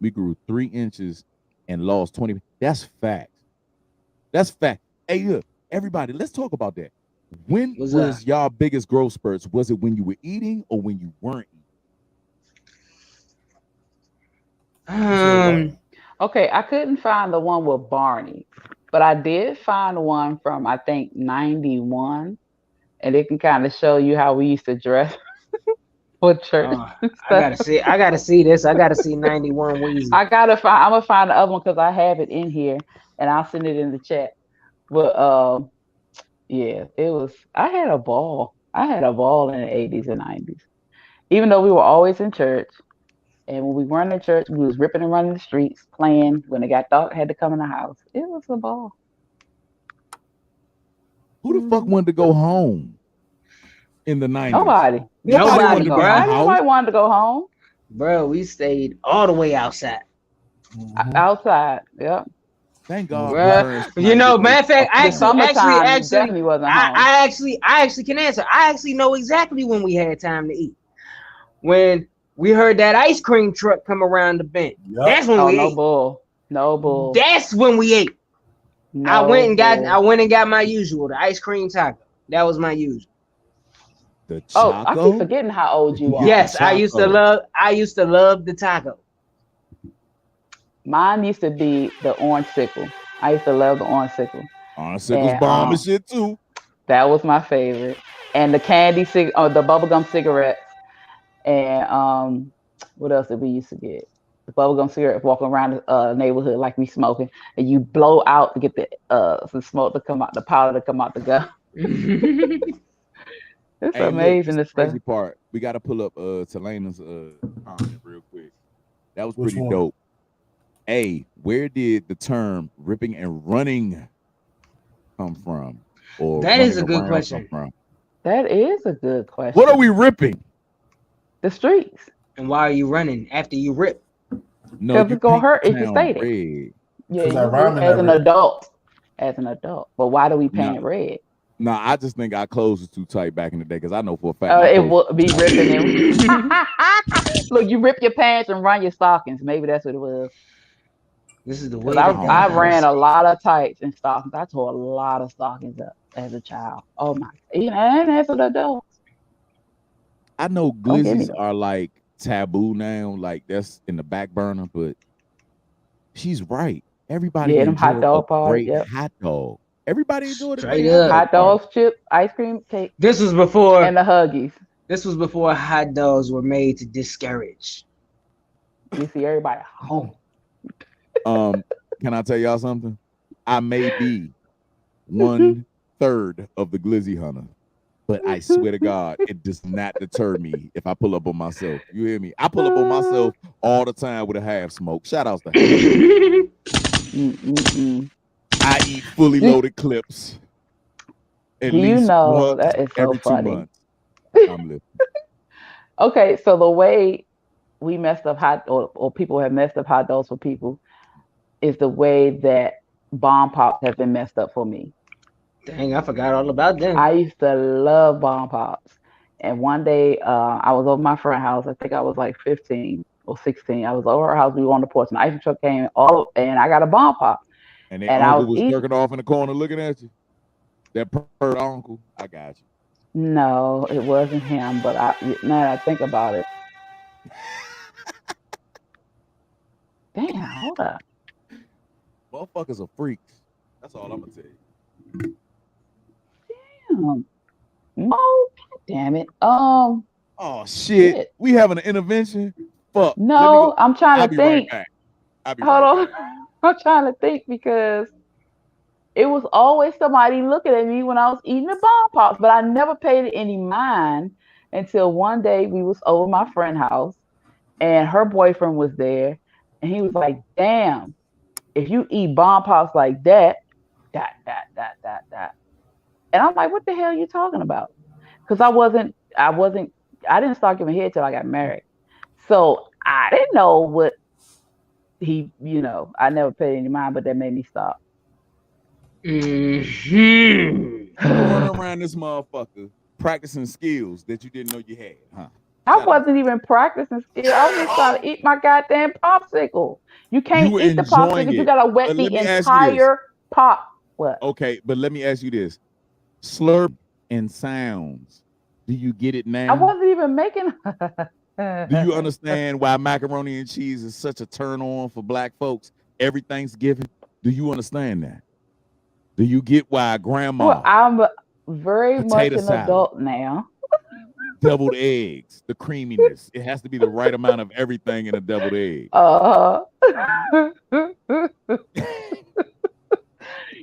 We grew 3 inches and lost 20. That's fact. That's fact. Hey, look, everybody, let's talk about that. When What's was that? y'all biggest growth spurts? Was it when you were eating or when you weren't eating? Okay, I couldn't find the one with Barney, but I did find one from I think 91, and it can kind of show you how we used to dress for church and I stuff. gotta see this. I gotta see 91 Weezy. I'm gonna find the other one because I have it in here, and I'll send it in the chat. But yeah, it was. I had a ball. I had a ball in the 80s and 90s, even though we were always in church. And when we weren't in church, we was ripping and running the streets, playing. When it got dark, had to come in the house. It was a ball. Who the fuck wanted to go home in the 90s? Nobody, Nobody, bro. Nobody wanted to go home. Bro, we stayed all the way outside. Outside, yep. Thank God. Bruh. You know, matter of fact, I definitely wasn't home. I actually can answer. I actually know exactly when we had time to eat. When we heard that ice cream truck come around the bend. Yep. That's when we ate. No bull. That's when we ate. I went and got my usual, the ice cream taco. That was my usual. The Choco? I keep forgetting how old you are. Yes, I used to love the taco. Mine used to be the orange sickle. I used to love the orange sickle. Orange sickle's bomb and shit too. That was my favorite. And the the bubblegum cigarettes. And what else did we used to get? The bubblegum cigarettes, walking around the neighborhood like we smoking, and you blow out to get the smoke to come out, the powder to come out the gun. It's amazing. Look, this crazy part. We got to pull up Telena's comment real quick. That was pretty dope. Hey, where did the term ripping and running come from? Or that is a good question. That is a good question. What are we ripping? The streets. And why are you running after you rip? No, because it's gonna hurt if you stay there. Yeah, as an adult. But why do we paint it red? No, I just think our clothes was too tight back in the day because I know for a fact it would be ripping. Look, you rip your pants and run your stockings. Maybe that's what it was. This is the way. I ran a lot of tights and stockings. I tore a lot of stockings up as a child. Oh my! And as an adult. I know glizzies are like taboo now, like that's in the back burner, but she's right. Everybody enjoyed hot dog a great hot dog. Everybody enjoyed it. Hot dogs, chips, ice cream, cake. This was before and the Huggies. This was before hot dogs were made to discourage. You see everybody home. Can I tell y'all something? I may be 1/3 of the glizzy hunter. But I swear to God, it does not deter me if I pull up on myself. You hear me? I pull up on myself all the time with a half smoke. Shout outs to I eat fully loaded clips. At least once that is so every funny. 2 months. I'm living. Okay, so the way we messed up or people have messed up hot dogs for people is the way that bomb pops have been messed up for me. Dang, I forgot all about them. I used to love bomb pops. And one day I was over my friend's house. I think I was like 15 or 16. I was over her house. We were on the porch. And the ice cream truck came and I got a bomb pop. And uncle was jerking off in the corner looking at you. That purr uncle. I got you. No, it wasn't him. But now that I think about it. Damn, hold up. Motherfuckers are freaks. That's all I'm going to tell you. Oh, damn it. Oh shit. We having an intervention? Fuck. No, I'm trying to think. Right Hold on. I'm trying to think because it was always somebody looking at me when I was eating the bomb pops, but I never paid any mind until one day we was over my friend's house and her boyfriend was there and he was like, damn, if you eat bomb pops like that. And I'm like, what the hell are you talking about? Because I didn't start giving head till I got married. So I didn't know what I never paid any mind, but that made me stop. Going around this motherfucker practicing skills that you didn't know you had, huh? I wasn't even practicing still. I was just trying to eat my goddamn popsicle. You can't were eat the enjoying popsicle. You it. gotta wet But the let me ask you this. entire pop. What? Okay, but let me ask you this: slurp and sounds. Do you get it I now? wasn't even making. Do you understand why macaroni and cheese is such a turn on for black folks every Thanksgiving? Do you understand that? Do you get why grandma Well, I'm very much potato an salad, adult now. deviled eggs, the creaminess? It has to be the right amount of everything in a deviled egg.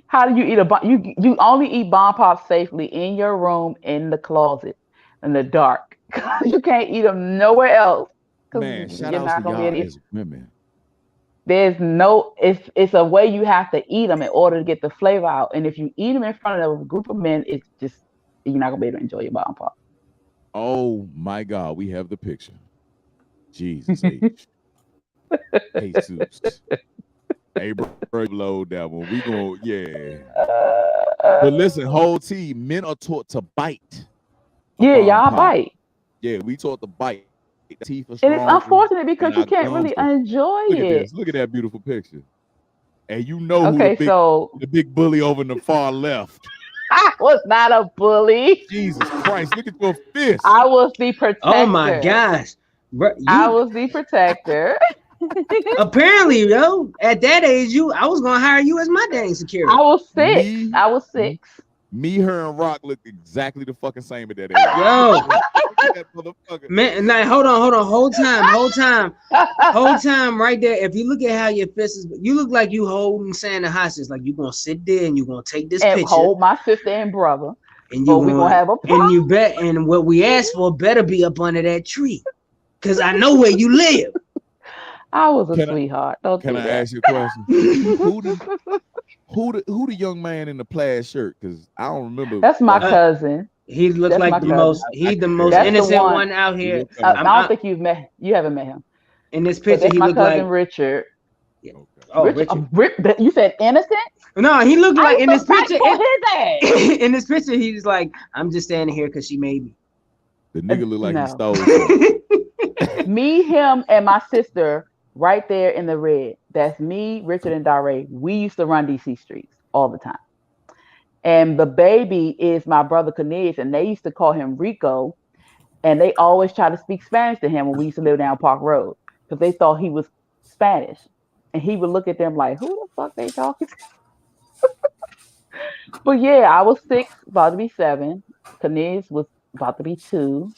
How do you eat a bomb? You only eat bomb pops safely in your room, in the closet, in the dark. You can't eat them nowhere else. Man, shout you're out not to gonna y'all get it. as women. There's no. It's a way you have to eat them in order to get the flavor out. And if you eat them in front of a group of men, it's just you're not gonna be able to enjoy your bomb pop. Oh my God, we have the picture. Jesus H. Jesus. Hey, bro, load that one. We go, yeah. But listen, whole team, men are taught to bite. Yeah, y'all bite. Yeah, we taught to bite. Teeth are And it's unfortunate because you can't really enjoy Look it. at this. Look at that beautiful picture. And you know who Okay, the big bully over in the far left. I was not a bully. Jesus Christ, look at your fist. I was the protector. Oh my gosh. Bro, I was the protector. Apparently, yo, at that age, I was gonna hire you as my dang security. I was 6. I was 6. Me, her, and Rock looked exactly the fucking same at that age. Yo, that motherfucker. Man, now hold on, whole time, right there. If you look at how your fist is, you look like you holding Santa hostage. Like you gonna sit there and you gonna take this and picture, hold my sister and brother, and we gonna have a pop. And you bet, and what we asked for better be up under that tree, cause I know where you live. I was a sweetheart. Can I ask you a question? Who the young man in the plaid shirt? Because I don't remember. That's my cousin. He looks like the most. He's the most innocent one out here. I don't think you've met. You haven't met him. In this picture, he my looked cousin like Richard. Yeah. Oh, Richard. You said innocent? No, he looked like in this picture. In this picture, he's like, I'm just standing here because she made me. The nigga look like he stole. Me, him, and my sister. Right there in the red. That's me, Richard, and Dare. We used to run DC streets all the time. And the baby is my brother Cornelius, and they used to call him Rico. And they always try to speak Spanish to him when we used to live down Park Road because they thought he was Spanish. And he would look at them like, who the fuck they talking to? But yeah, I was 6, about to be 7. Cornelius was about to be 2.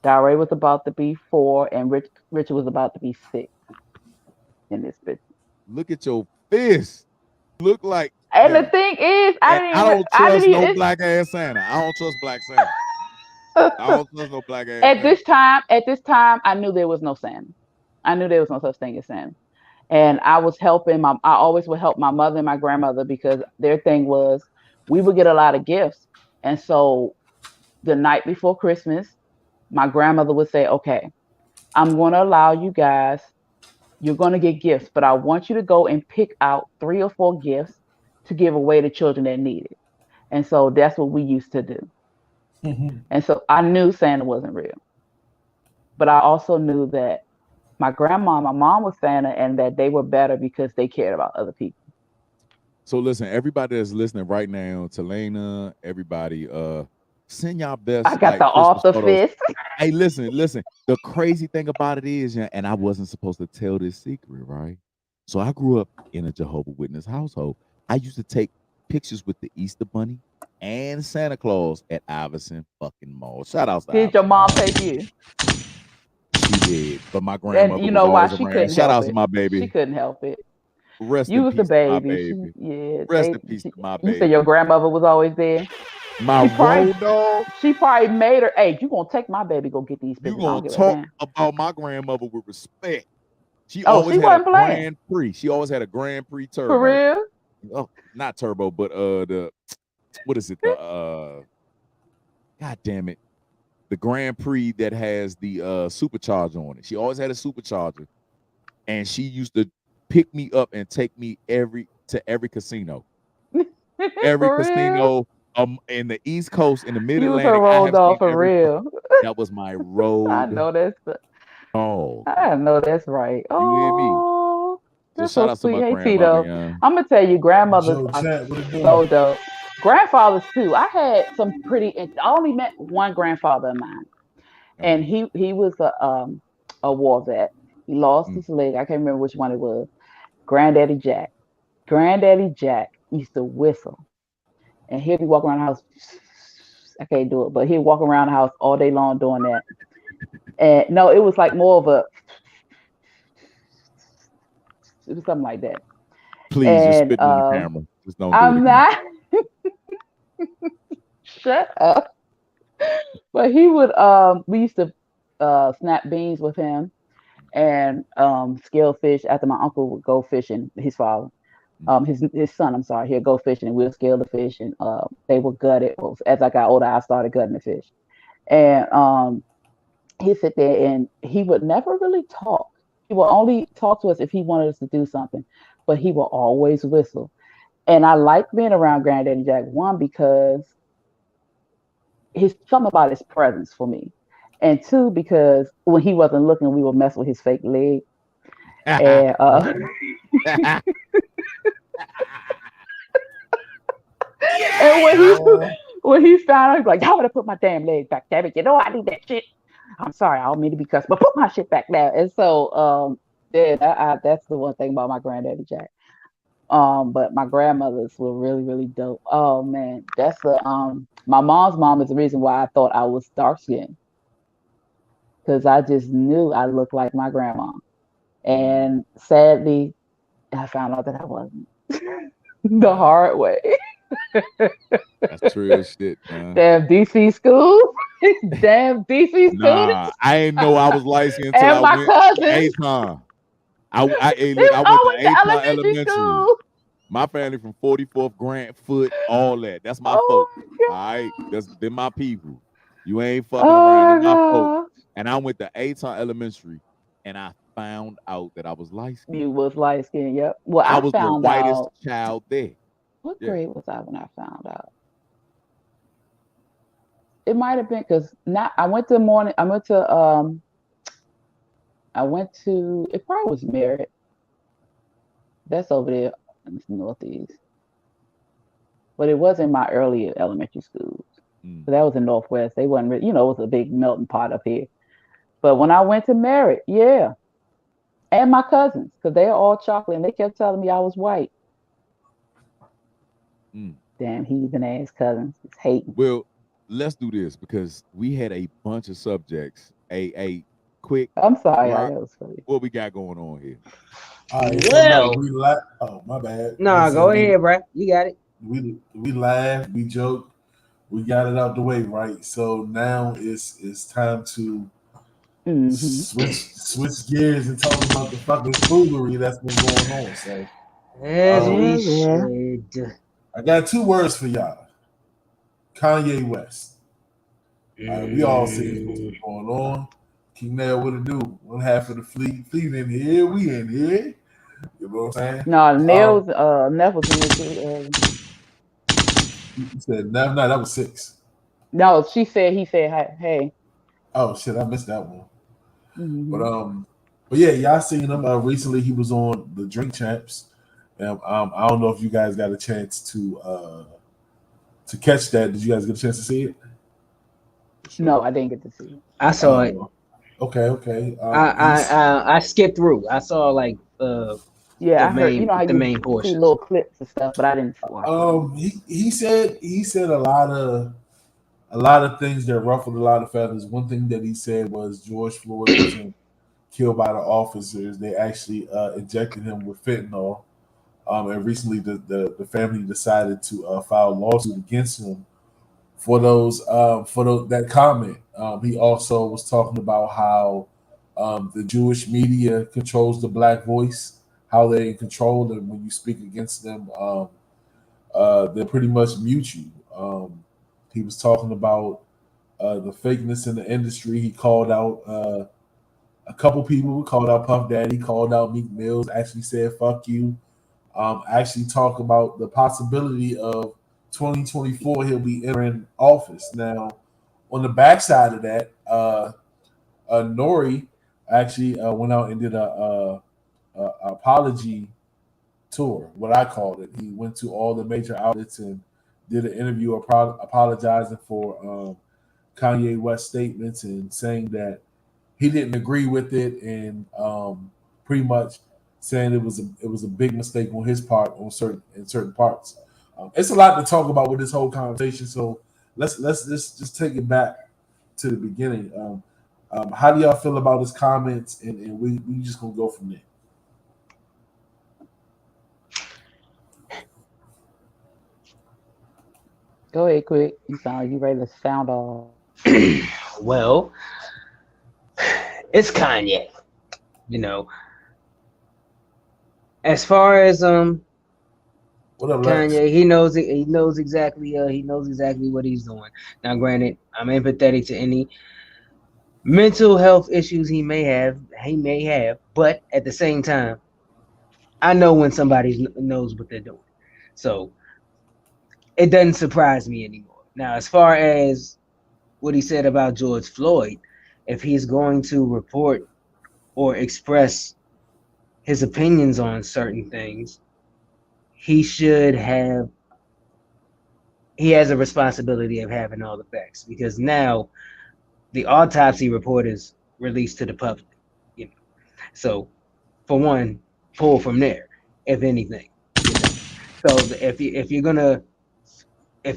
Dare was about to be 4, and Richard was about to be 6 in this picture. Look at your fist. Look like. And the thing is, I don't trust no black ass Santa. I don't trust black Santa. I don't trust no black ass. At this time, I knew there was no Santa. I knew there was no such thing as Santa. And I was helping I always would help my mother and my grandmother because their thing was we would get a lot of gifts. And so the night before Christmas, my grandmother would say, okay, I'm going to allow you guys, you're going to get gifts, but I want you to go and pick out 3 or 4 gifts to give away to children that need it. And so that's what we used to do. Mm-hmm. And so I knew Santa wasn't real. But I also knew that my mom was Santa, and that they were better because they cared about other people. So listen, everybody that's listening right now, Talena, everybody, send y'all best. I got the off the fist. Hey, listen. The crazy thing about it is, and I wasn't supposed to tell this secret, right? So I grew up in a Jehovah's Witness household. I used to take pictures with the Easter Bunny and Santa Claus at Iverson fucking Mall. Shout out to Did your mom take you? She did, but my grandmother. And you know why she around. couldn't Shout help out it. to my baby. She couldn't help it. Rest you in was peace the baby. To my baby. Yeah. Rest in peace to my baby. You said your grandmother was always there. My road dog. She probably made her. Hey, you gonna take my baby? Go get these pictures. You gonna talk about my grandmother with respect? She always had a playing. Grand Prix. She always had a Grand Prix turbo. For real? Oh, not turbo, but what is it? The God damn it. The Grand Prix that has the supercharger on it. She always had a supercharger. And she used to pick me up and take me to every casino. Every casino in the East Coast, in the Mid You was her Atlantic, I road have dog seen for real. that was my I road know that's dog. I know that's right. You hear me? Oh, So that's shout so out to sweet. my Hey grandmother, Tito, yeah. I'm gonna tell you, grandmothers Joe are Chat, what it do? so dope. Grandfathers too. I had some pretty. I only met one grandfather of mine, and he was a war vet. He lost his leg. I can't remember which one it was. Granddaddy Jack. Granddaddy Jack used to whistle, and he'd be walking around the house. I can't do it, but he'd walk around the house all day long doing that. And no, it was like more of a. It was something like that. Please just And spit on the camera. Just don't do it I'm again. not. Shut up. But he would. We used to snap beans with him and scale fish after my uncle would go fishing. His father. His son, I'm sorry, he'd go fishing and we'll scale the fish and they would gut it. Well, as I got older, I started gutting the fish. And he'd sit there and he would never really talk. He would only talk to us if he wanted us to do something, but he would always whistle. And I like being around Granddaddy Jack, one, because he's something about his presence for me. And two, because when he wasn't looking, we would mess with his fake leg. And and when he found out, he's like, y'all better put my damn leg back, damn it. You know I need that shit. I'm sorry, I don't mean to be cussed, but put my shit back there. And so yeah, that's the one thing about my Granddaddy Jack. But my grandmothers were really, really dope. Oh man, that's the my mom's mom is the reason why I thought I was dark skinned. Because I just knew I looked like my grandma. And sadly, I found out that I wasn't. The hard way. That's true as shit, man. Damn DC school. Damn DC students. Nah, I ain't know I was light skinned until And I my went cousins. to Aton. They Look, I all went to went to Aton elementary Elementary. school. My family from 44th Grant Foot, all that. That's my Oh folk. my All right, they're my people. You ain't God. fucking around. They're my folk. Oh And I went to Aton Elementary, and I found out that I was light skinned. you was light skinned, yep. Well, I I was the found whitest out. child there. What Yeah. grade was I when I found out? It might have been because not. I went to it probably was Merritt. That's over there in the Northeast. But it was in my earlier elementary schools. So that was in Northwest. They wasn't really, it was a big melting pot up here. But when I went to Merritt, yeah. And my cousins, because they're all chocolate and they kept telling me I was white. Damn heathen ass cousins. It's hating. Well, let's do this because we had a bunch of subjects. A quick. I'm sorry, Rock, that was funny. what we got going on here? All right, Well, oh my bad. Nah, go ahead, bro. You got it. We laughed, we joked, we got it out the way, right? So now it's time to switch gears and talk about the fucking foolery that's been going on. So as we should. I got two words for y'all. Kanye West. We all see what's going on. King Nail, what it do? One half of the fleet in here. We in here. You know what I'm saying? No, Neff was in there too. You said no, that was 6. No, he said, hey. Oh shit, I missed that one. But yeah, y'all seen him recently. He was on the Drink Champs. I don't know if you guys got a chance to catch that. Did you guys get a chance to see it? No, I didn't get to see it. I saw it. Okay. I skipped through. I saw like yeah, I heard how the main portion, see little clips and stuff, but I didn't watch it. He said a lot of things that ruffled a lot of feathers. One thing that he said was George Floyd wasn't killed by the officers. They actually injected him with fentanyl. And recently the family decided to file a lawsuit against him for that comment. He also was talking about how the Jewish media controls the black voice, how they in control, and when you speak against them, they pretty much mute you. He was talking about the fakeness in the industry. He called out a couple people, called out Puff Daddy, called out Meek Mills, actually said fuck you. Actually talk about the possibility of 2024 he'll be entering office. Now, on the backside of that, Nori actually went out and did a apology tour, what I called it. He went to all the major outlets and did an interview apologizing for Kanye West statements and saying that he didn't agree with it, and pretty much saying it was a big mistake on his part on certain parts. It's a lot to talk about with this whole conversation, so let's just take it back to the beginning. How do y'all feel about his comments, and we just gonna go from there. Go ahead, quick. You sound like you ready to sound off. Well, it's Kanye. You know, as far as What up, Lex? Kanye, he knows it. He knows exactly what he's doing. Now, granted, I'm empathetic to any mental health issues he may have, but at the same time, I know when somebody knows what they're doing, so it doesn't surprise me anymore. Now, as far as what he said about George Floyd, if he's going to report or express his opinions on certain things, he has a responsibility of having all the facts, because now the autopsy report is released to the public, you know. So for one, pull from there, if anything, you know. So if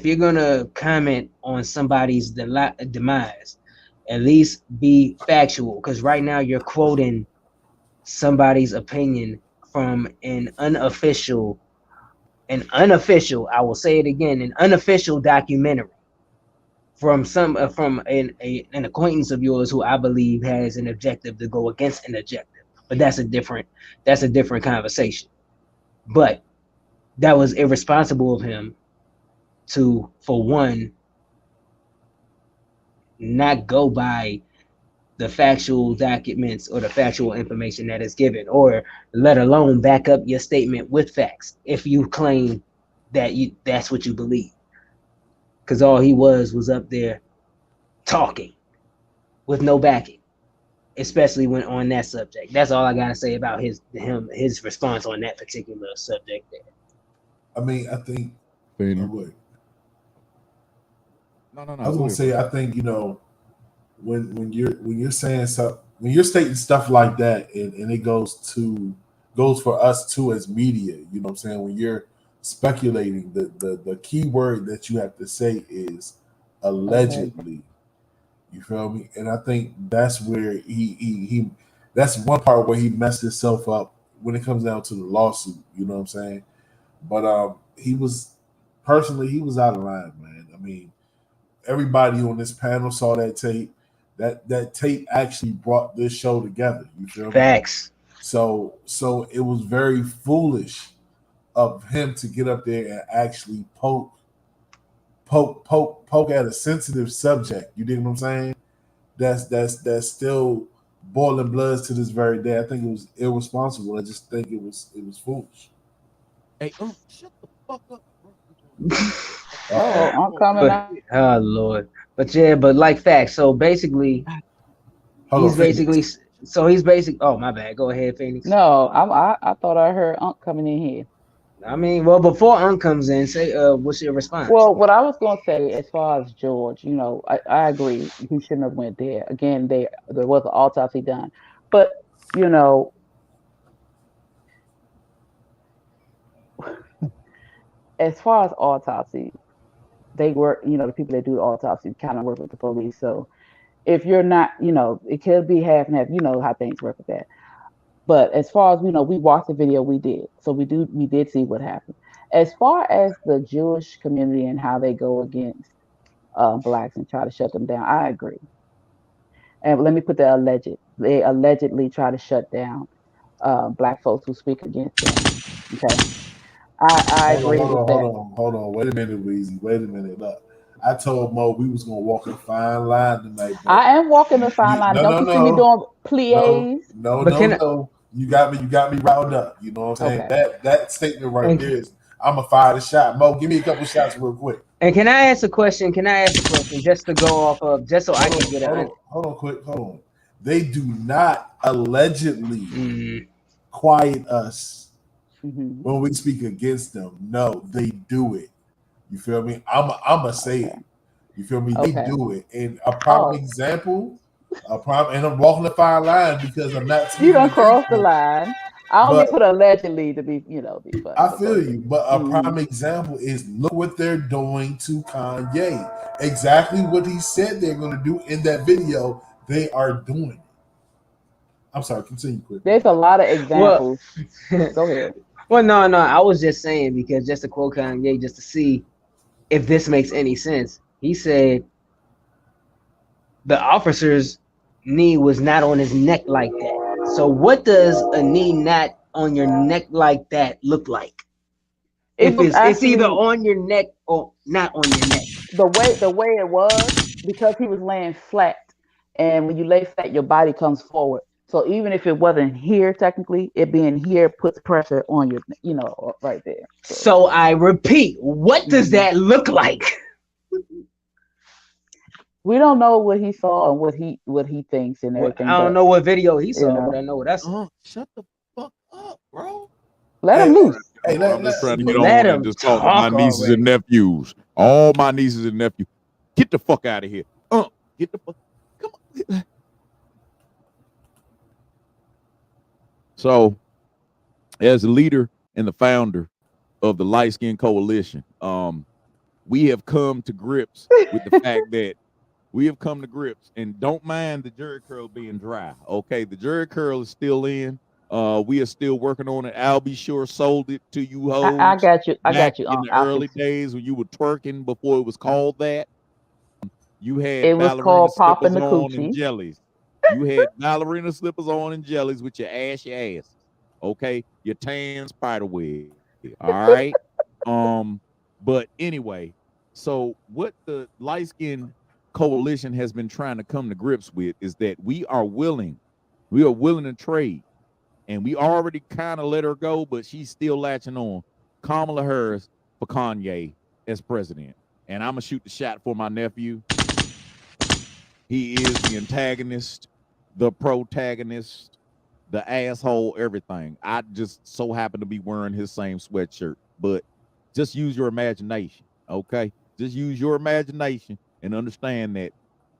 you're gonna comment on somebody's demise, at least be factual, because right now you're quoting somebody's opinion from an unofficial, I will say it again, an unofficial documentary from an acquaintance of yours who I believe has an objective to go against an objective. But that's a different conversation. But that was irresponsible of him to, for one, not go by the factual documents or the factual information that is given, or let alone back up your statement with facts if you claim that that's what you believe. Because all he was up there talking with no backing, especially when on that subject. That's all I gotta say about his response on that particular subject there. I mean, I think. No. I was gonna say, I think, you know, when you're saying stuff, when you're stating stuff like that, and it goes for us too as media, you know what I'm saying? When you're speculating, the key word that you have to say is allegedly. You feel me? And I think that's where he that's one part where he messed himself up when it comes down to the lawsuit. You know what I'm saying? But he was out of line, man. I mean, everybody on this panel saw that tape. That tape actually brought this show together. You feel me? Facts. So it was very foolish of him to get up there and actually poke at a sensitive subject. You dig what I'm saying? That's still boiling bloods to this very day. I think it was irresponsible. I just think it was foolish. Hey, shut the fuck up. I'm coming out. Oh Lord. But like facts. So basically, oh my bad. Go ahead, Phoenix. No, I thought I heard Unc coming in here. I mean, well, before Unc comes in, say what's your response? Well, what I was gonna say as far as George, you know, I agree he shouldn't have went there. Again, there was an autopsy done, but you know, as far as autopsy, they work, you know, the people that do the autopsy kind of work with the police. So if you're not, you know, it could be half and half, you know how things work with that. But as far as, you know, we watched the video, we did. So we did see what happened. As far as the Jewish community and how they go against blacks and try to shut them down, I agree. And let me put the alleged. They allegedly try to shut down black folks who speak against them. Okay. I agree with that. Hold on. Wait a minute, Weezy. Wait a minute. Look, I told Mo we was gonna walk a fine line tonight. Bro. I am walking the fine line. Don't you see me doing please? No. You got me riled up. You know what I'm saying? Okay. That statement right there I'm gonna fire the shot. Mo, give me a couple shots real quick. And can I ask a question? Just to go off of, just so I can get it. Hold on. They do not allegedly quiet us when we speak against them. No, they do it. You feel me? I'm gonna say it. You feel me? They do it. And a prime example, and I'm walking the fine line because I'm not. You don't cross the line. I only put allegedly to be, be funny. I feel you, but a prime example is look what they're doing to Kanye. Exactly what he said they're going to do in that video. They are doing it. I'm sorry, continue quick. There's a lot of examples. Go ahead. Well, no, I was just saying, because just to quote Kanye, just to see if this makes any sense. He said the officer's knee was not on his neck like that. So what does a knee not on your neck like that look like? It's either on your neck or not on your neck. The way it was, because he was laying flat, and when you lay flat, your body comes forward. So even if it wasn't here, technically, it being here puts pressure on your, right there. So I repeat, what does that look like? We don't know what he saw and what he thinks and everything. I don't know what video he saw, but I know what I saw. Shut the fuck up, bro. Let him loose. Hey, I'm just trying to get on and just talk to my nieces and nephews. All my nieces and nephews. Get the fuck out of here. Get the fuck. Come on. So, as a leader and the founder of the Light Skin Coalition, we have come to grips with the fact that and don't mind the jerry curl being dry. Okay, the jerry curl is still in. We are still working on it. I'll be sure sold it to you hoes. I got you. In the early days when you were twerking before it was called that, you had it was called popping the coochie and jellies. You had ballerina slippers on and jellies with your ass. Okay, your tan spider wig. All right. But anyway, so what the Light Skin Coalition has been trying to come to grips with is that we are willing to trade, and we already kind of let her go, but she's still latching on Kamala Harris for Kanye as president. And I'm gonna shoot the shot for my nephew. He is the antagonist, the protagonist, the asshole, everything. I just so happen to be wearing his same sweatshirt, but just use your imagination, okay? Just use your imagination and understand that,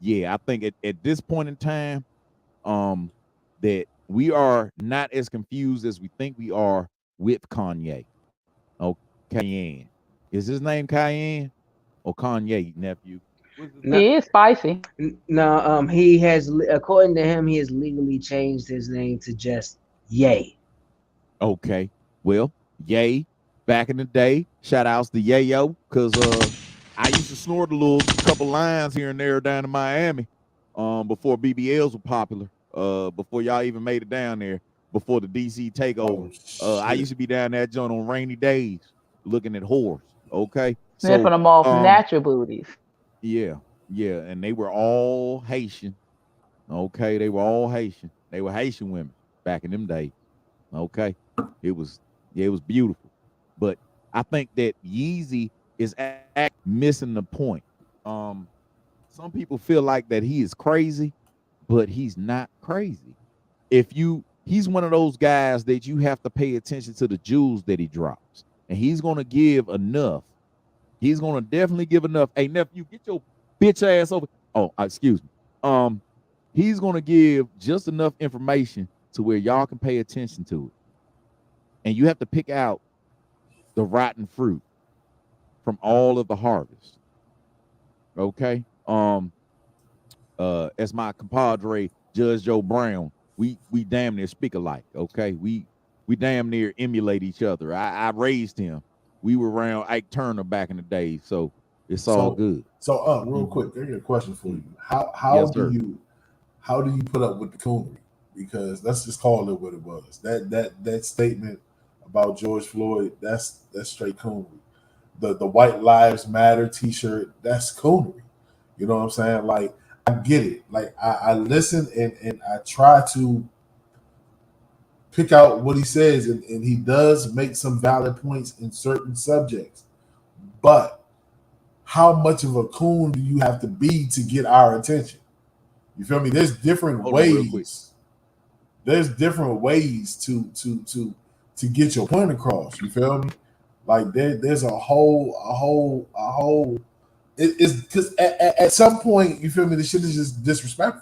I think at this point in time, that we are not as confused as we think we are with Kanye. Oh, Cayenne. Is his name Cayenne or Kanye, nephew? He is spicy. No, he has, according to him, he has legally changed his name to just Ye. Okay, well, Ye, back in the day, shout outs to Yayo, because I used to snort a little couple lines here and there down in Miami, before BBLs were popular, before y'all even made it down there, before the DC takeover. I used to be down that joint on rainy days, looking at whores. Okay, sniffing them off natural booties. Yeah, and they were all Haitian. Okay, they were all Haitian. They were Haitian women back in them days. Okay, it was beautiful, but I think that Yeezy is missing the point. Some people feel like that he is crazy, but he's not crazy. He's one of those guys that you have to pay attention to the jewels that he drops, and he's gonna give enough. He's gonna definitely give enough. Hey, nephew, get your bitch ass over. Oh, excuse me. He's gonna give just enough information to where y'all can pay attention to it, and you have to pick out the rotten fruit from all of the harvest. Okay. As my compadre Judge Joe Brown, we damn near speak alike. Okay, we damn near emulate each other. I raised him. We were around Ike Turner back in the day, so it's all good. So, real quick, I got a question for you. How do you put up with the coonery? Because let's just call it what it was. That statement about George Floyd, that's straight coonery. The White Lives Matter T-shirt, that's coonery. You know what I'm saying? Like, I get it. Like, I listen and I try to pick out what he says, and he does make some valid points in certain subjects. But how much of a coon do you have to be to get our attention? You feel me? There's different ways. There's different ways to get your point across. You feel me? Like there's a whole. It's because at some point, you feel me, this shit is just disrespectful.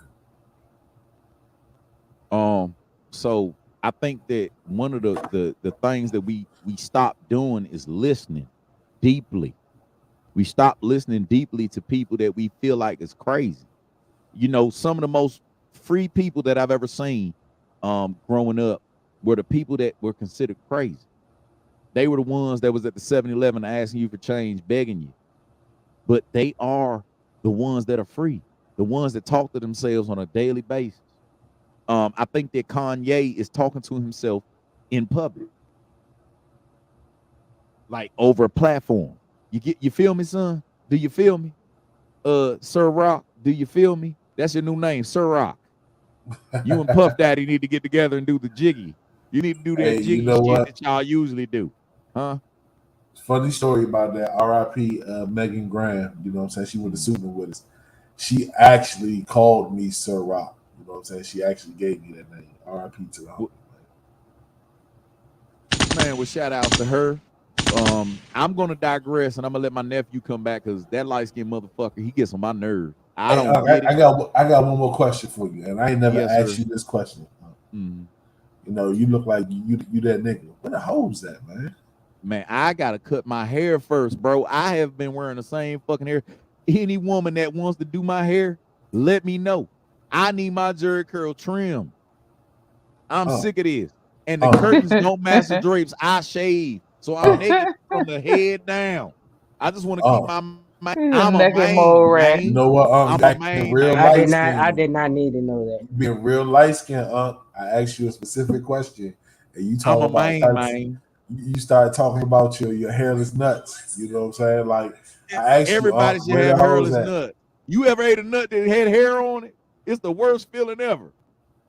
So I think that one of the things that we stopped doing is listening deeply. We stopped listening deeply to people that we feel like is crazy. You know, some of the most free people that I've ever seen growing up were the people that were considered crazy. They were the ones that was at the 7-Eleven asking you for change, begging you. But they are the ones that are free, the ones that talk to themselves on a daily basis. I think that Kanye is talking to himself in public, like over a platform. You feel me, son? Do you feel me? Sir Rock, do you feel me? That's your new name, Sir Rock. You and Puff Daddy need to get together and do the jiggy. You need to do that jiggy shit that y'all usually do. Huh? Funny story about that. R.I.P. Megan Graham. You know what I'm saying? She went to Super with us. She actually called me Sir Rock. You know what I'm saying? She actually gave me that name. R.I.P. to her. Man, well, shout out to her. I'm gonna digress and I'm gonna let my nephew come back because that light-skinned motherfucker, he gets on my nerves. I got one more question for you, and I ain't never asked you this question. You know, you look like you that nigga. Where the hoes at, man? Man, I gotta cut my hair first, bro. I have been wearing the same fucking hair. Any woman that wants to do my hair, let me know. I need my jerry curl trimmed. I'm sick of this. And the curtains don't match the drapes. I shave. So I'm naked from the head down. I just want to keep I'm a man. You know what? I did not need to know that. Being real light skinned, I asked you a specific question, and you talk about you started talking about your hairless nuts. You know what I'm saying? Like I asked everybody should have hairless nuts. You ever ate a nut that had hair on it? It's the worst feeling ever.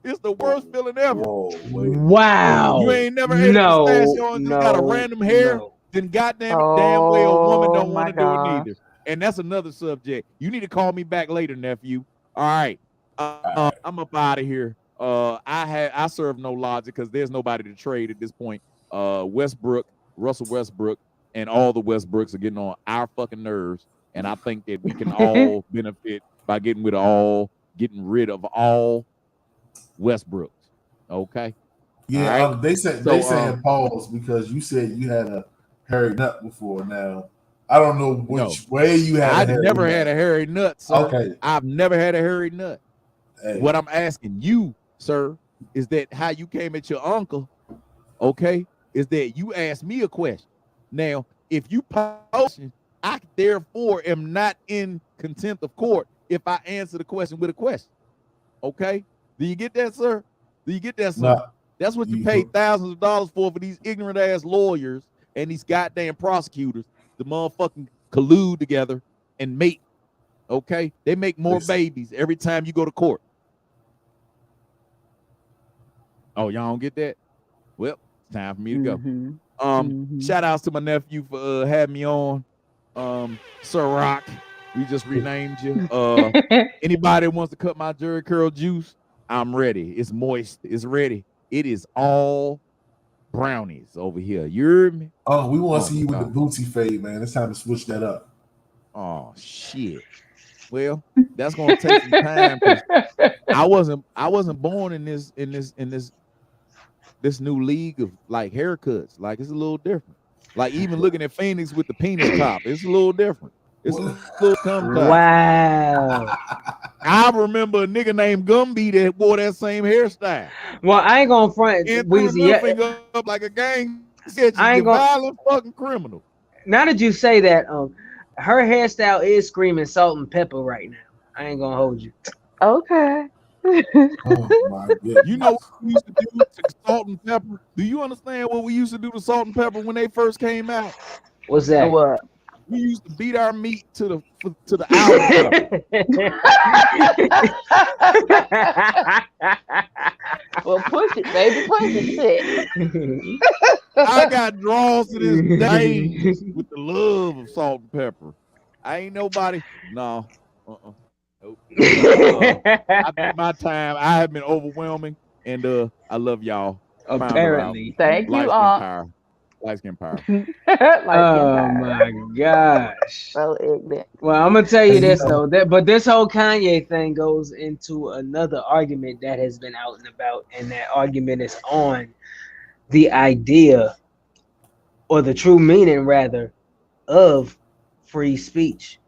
It's the worst feeling ever. Wow. You ain't never ate a pistachio and just got a random hair, then goddamn it, damn well a woman don't want to do it neither. And that's another subject. You need to call me back later, nephew. All right. I'm up out of here. I serve no logic because there's nobody to trade at this point. Russell Westbrook, and all the Westbrooks are getting on our fucking nerves. And I think that we can all benefit by getting rid of all Westbrooks. Okay. Yeah, right? They saying pause because you said you had a hairy nut before. Now I don't know which way you had. I've never had a hairy nut, sir. Okay. I've never had a hairy nut. Hey. What I'm asking you, sir, is that how you came at your uncle, okay, is that you asked me a question. Now, if you post, I therefore am not in contempt of court if I answer the question with a question. Okay? Do you get that, sir? Do you get that, sir? Nah, that's what you pay thousands of dollars for these ignorant ass lawyers and these goddamn prosecutors. The motherfucking collude together and make, okay? They make more babies every time you go to court. Oh, y'all don't get that? Well, it's time for me to go. Shout outs to my nephew for having me on. Sir Rock, we just renamed you. Anybody that wants to cut my jerry curl juice, I'm ready. It's moist. It's ready. It is all brownies over here. You heard me? Oh, we want to see you with the booty fade, man. It's time to switch that up. Oh shit. Well, that's gonna take some time. I wasn't born in this new league of like haircuts. Like it's a little different. Like even looking at Phoenix with the penis top, it's a little different. It's a little cum top. Wow. I remember a nigga named Gumby that wore that same hairstyle. Well, I ain't gonna front Weezy finger up like a gang. I ain't gonna violent fucking criminal. Now that you say that, her hairstyle is screaming salt and pepper right now. I ain't gonna hold you. Okay. Oh my goodness. You know what we used to do to salt and pepper? Do you understand what we used to do to salt and pepper when they first came out? What's that? What? We used to beat our meat to the hour. Well, push it, baby. Push it. Shit. I got draws to this day with the love of salt and pepper. I ain't nobody. No. Nope. I think my time. I have been overwhelming, and I love y'all. Apparently. Thank you, Power. Light skin power. Oh my gosh. So ignorant. Well, I'm gonna tell you this though, but this whole Kanye thing goes into another argument that has been out and about, and that argument is on the idea, or the true meaning rather, of free speech.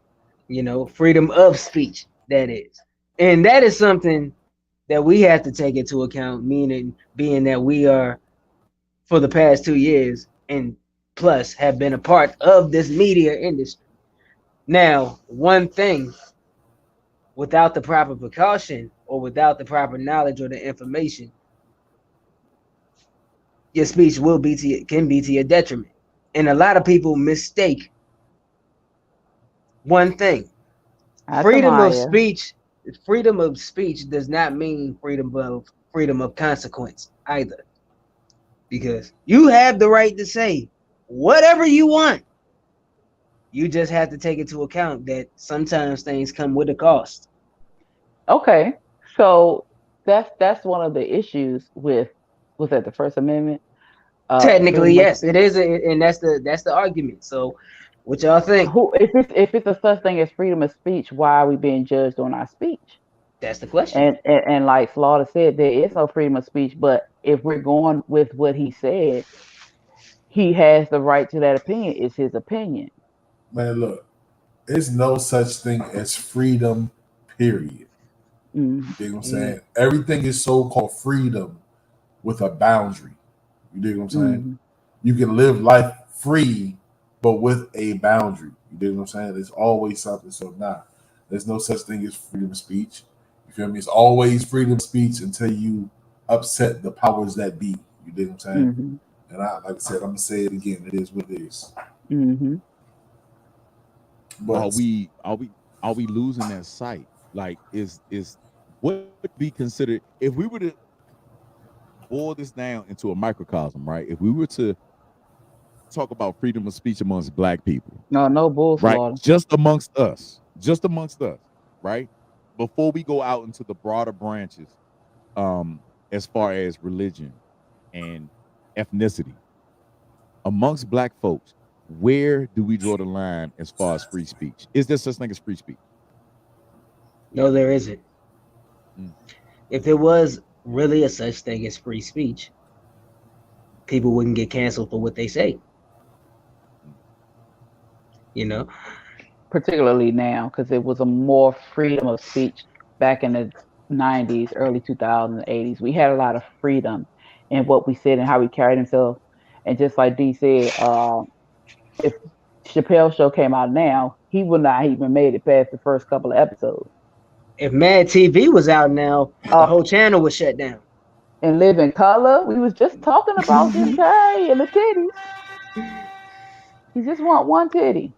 You know, freedom of speech, that is. And that is something that we have to take into account, meaning being that we are, for the past 2 years and plus, have been a part of this media industry. Now, one thing, without the proper precaution or without the proper knowledge or the information, your speech can be to your detriment. And a lot of people mistake one thing. Freedom of speech does not mean freedom of consequence either. Because you have the right to say whatever you want. You just have to take into account that sometimes things come with a cost. Okay, so that's one of the issues with, was that the First Amendment? Technically, yes, it is, and that's the argument. So, what y'all think? If it's a such thing as freedom of speech, why are we being judged on our speech? That's the question. And like Slaughter said, there is no freedom of speech. But if we're going with what he said, he has the right to that opinion. It's his opinion. Man, look, there's no such thing as freedom, period. You dig what I'm saying? Everything is so-called freedom with a boundary. You dig what I'm saying? You can live life free, but with a boundary. You dig what I'm saying? There's always something. So there's no such thing as freedom of speech. You feel me? It's always freedom of speech until you upset the powers that be. You dig what I'm saying? And like I said, I'm gonna say it again. It is what it is. But are we losing that sight? Like, is what would be considered, if we were to boil this down into a microcosm, right? If we were to talk about freedom of speech amongst Black people, no bullshit, right? Just amongst us, right? Before we go out into the broader branches, as far as religion and ethnicity, amongst Black folks, where do we draw the line as far as free speech? Is there such thing as free speech? No, there isn't. If there was really a such thing as free speech, people wouldn't get canceled for what they say. You know? Particularly now, because it was a more freedom of speech back in the 90s, early 2000s, 80s. We had a lot of freedom in what we said and how we carried ourselves. And just like Dee said, if Chappelle's show came out now, he would not even made it past the first couple of episodes. If Mad TV was out now, the whole channel was shut down. And Live in Color, we was just talking about Jim Carrey and the titties. He just want one titty.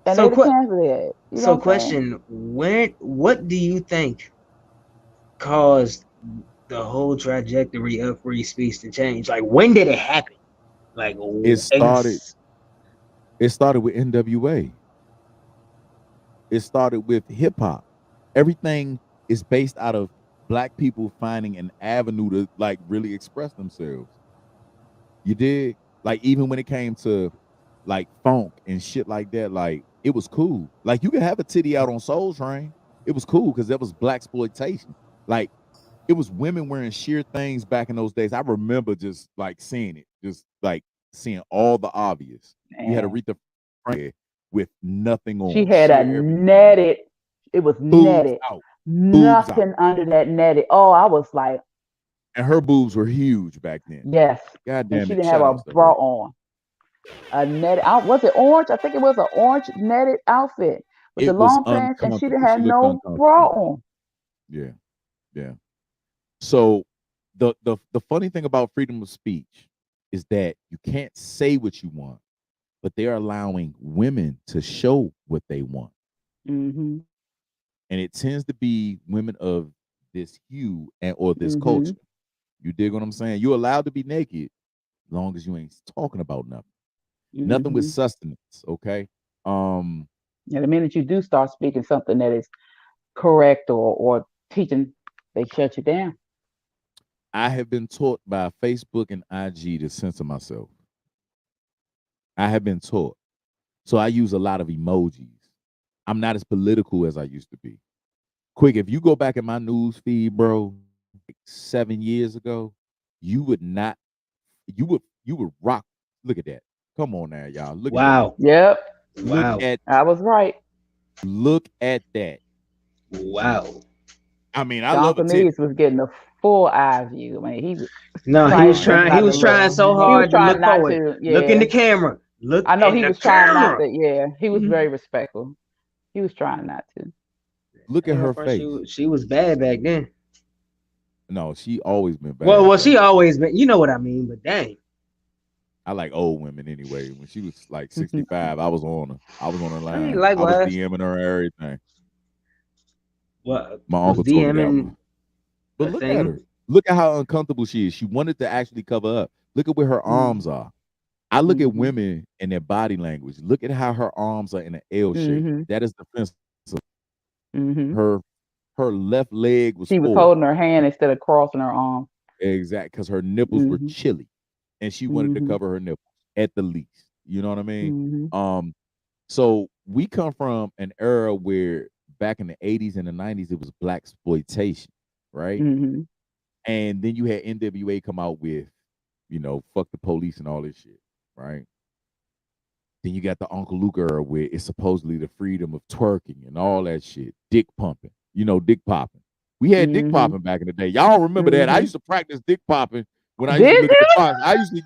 And So, question, what do you think caused the whole trajectory of free speech to change? Like, when did it happen? Like, it started with NWA. It started with hip hop. Everything is based out of Black people finding an avenue to like really express themselves. You did, like, even when it came to like funk and shit like that, like it was cool. Like you could have a titty out on Soul Train. It was cool because that was Black exploitation. Like it was women wearing sheer things back in those days. I remember just like seeing it, just like seeing all the obvious. You had Aretha Franklin with nothing on. She had a netted. It was netted. Nothing under that netted. Oh, I was like. And her boobs were huge back then. Yes. God damn it. She didn't have a bra on. A netted out. Was it orange? I think it was an orange netted outfit with the long pants, and she didn't have no bra on. Yeah. Yeah. So the funny thing about freedom of speech is that you can't say what you want, but they're allowing women to show what they want. And it tends to be women of this hue or this culture. You dig what I'm saying? You're allowed to be naked as long as you ain't talking about nothing. Nothing with sustenance, okay? And the minute you do start speaking something that is correct or teaching, they shut you down. I have been taught by Facebook and IG to censor myself. I have been taught. So I use a lot of emojis. I'm not as political as I used to be. Quick, if you go back in my news feed, bro, like 7 years ago, you would rock. Look at that. Come on now, y'all. Look Wow. at that. Yep. Wow. I was right. Look at that. Wow. I mean, I John love it. Cornelius was getting a full eye view. I mean, he was he was trying so hard to look forward. Look in the camera. Look. I know he was trying not camera. to. Yeah, he was very respectful. He was trying not to. Look at her face. She was bad back then. No, she always been bad. Well, she always been. You know what I mean? But dang. I like old women anyway. When she was like 65, I was on her. I was on her line. Likewise. I was DMing her and everything. What? My uncle told me that one. But look at her. Look at how uncomfortable she is. She wanted to actually cover up. Look at where her arms are. I look at women and their body language. Look at how her arms are in an L shape. That is defensive. Her left leg was. She was holding her hand instead of crossing her arm. Exactly, because her nipples were chilly, and she wanted to cover her nipples at the least. You know what I mean? So we come from an era where back in the 80s and the 90s it was black exploitation, right? And then you had NWA come out with, fuck the police and all this shit, right? Then you got the Uncle Luke era where it's supposedly the freedom of twerking and all that shit, dick pumping, dick popping. We had dick popping back in the day. Y'all remember that? I used to practice dick popping when I used to look at the box. I used to,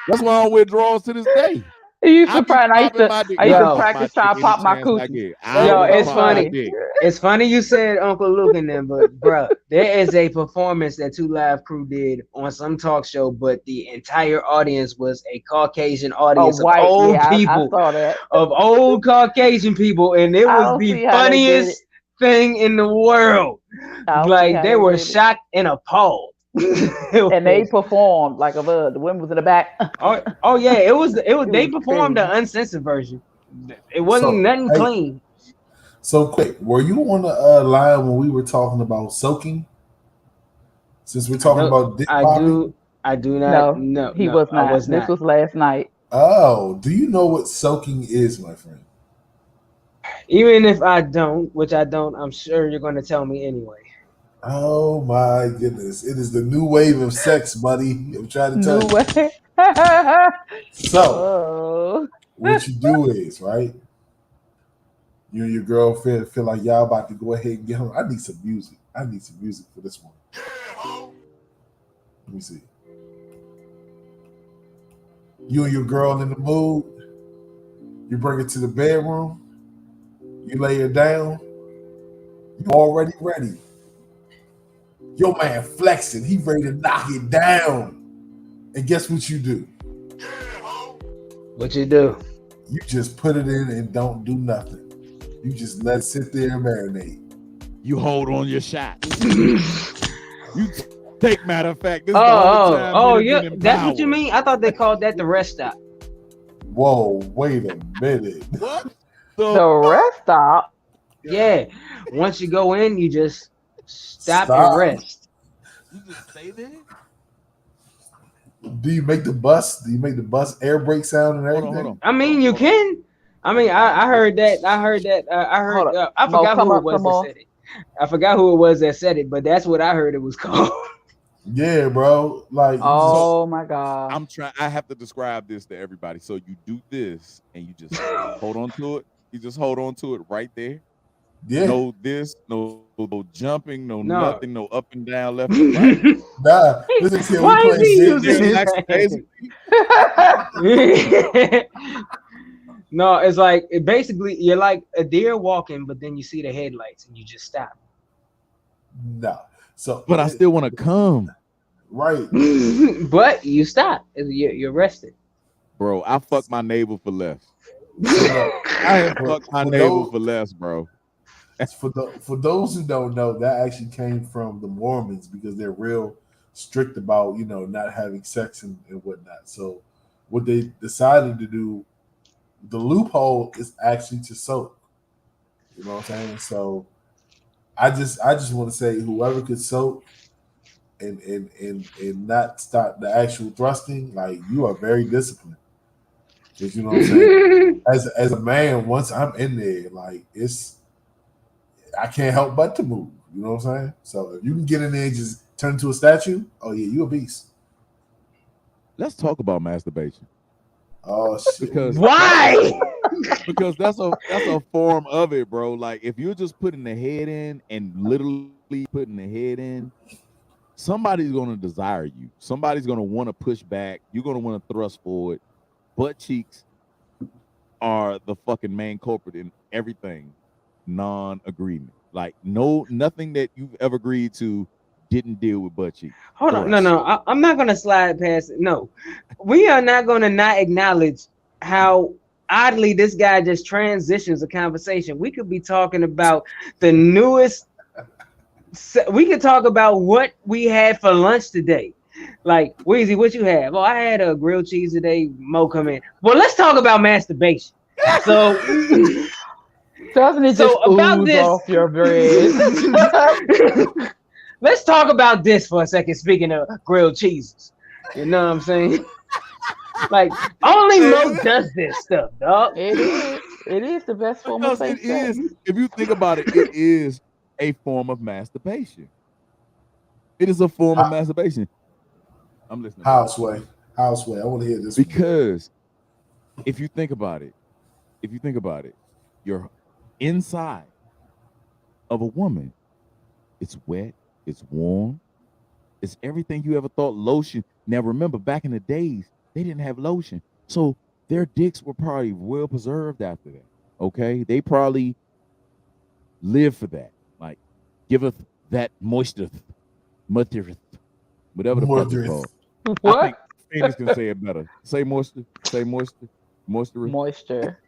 That's why I don't wear drawers to this day. You used to practice trying to pop my coochie. Yo, it's funny. It's funny you said Uncle Luke and them, but bro, there is a performance that Two Live Crew did on some talk show, but the entire audience was a Caucasian audience of old people, of old Caucasian people, and it was the funniest thing in the world. Like they were shocked and appalled. And they performed like the women was in the back. Oh yeah, it was they performed the uncensored version. It wasn't nothing clean. So quick, were you on the line when we were talking about soaking? Since we're talking about dick popping? I do not. No, he was not. This was last night. Oh, do you know what soaking is, my friend? Even if I don't, which I don't, I'm sure you're going to tell me anyway. Oh my goodness. It is the new wave of sex, buddy. I'm trying to tell you. So, what you do is, right? You and your girlfriend feel like y'all about to go ahead and get home. I need some music. For this one. Let me see. You and your girl in the mood. You bring her to the bedroom. You lay her down. You already ready. Your man flexing. He ready to knock it down. And guess what you do? What you do? You just put it in and don't do nothing. You just let it sit there and marinate. You hold on your shot. You take, matter of fact. This yeah. That's what you mean? I thought they called that the rest stop. Whoa, wait a minute. What? The rest stop? Yeah. Once you go in, you just stop and rest. You just stay there? Do you make the bus? Air brake sound and everything? Hold on. I mean, you can. I mean, I heard that. I forgot who it was that said it. I forgot who it was that said it, but that's what I heard it was called. Yeah, bro. Like, my God. I have to describe this to everybody. So you do this and you just hold on to it. You just hold on to it right there. Yeah. No jumping, no nothing, no up and down, left and right. Nah, listen, why is he using No, it's like basically you're like a deer walking, but then you see the headlights and you just stop. No. So, but I still want to come. Right. But you stop. You're rested. Bro, I fucked my neighbor for less. I fucked my neighbor for less, bro. For those who don't know, that actually came from the Mormons because they're real strict about, not having sex and whatnot. So what they decided to do, the loophole is actually to soak. You know what I'm saying? So I just want to say whoever could soak and not stop the actual thrusting, like, you are very disciplined. Because you know what I'm saying? As a man, once I'm in there, like, I can't help but to move. You know what I'm saying? So if you can get in there and just turn into a statue, oh yeah, you a beast. Let's talk about masturbation. Oh shit. Because Why? Because that's a form of it, bro. Like, if you're just putting the head in and literally putting the head in, somebody's gonna desire you. Somebody's gonna want to push back. You're gonna want to thrust forward. Butt cheeks are the fucking main culprit in everything. Non-agreement. Like, nothing that you've ever agreed to didn't deal with butt cheeks. Hold on, no. I'm not gonna slide past it. No, we are not gonna not acknowledge how oddly this guy just transitions a conversation. We could be talking about the newest. We could talk about what we had for lunch today. Like, Weezy, what you have? Oh, I had a grilled cheese today. Mo, come in. Well, let's talk about masturbation. So, doesn't it just ooze off your bread? Let's talk about this for a second. Speaking of grilled cheeses, you know what I'm saying? Like, only Mo does this stuff, dog. It is the best form of sex. It is. If you think about it, it is a form of masturbation. It is a form of masturbation. I'm listening. Houseway. I want to hear this. Because if you think about it, you're inside of a woman. It's wet. It's warm. It's everything you ever thought lotion. Now, remember, back in the days, they didn't have lotion. So their dicks were probably well preserved after that. Okay? They probably lived for that. Like, give us that moisture, whatever the fuck it's called. What? I think Phoenix can say it better. Say moisture. Say moisture. Moisturous.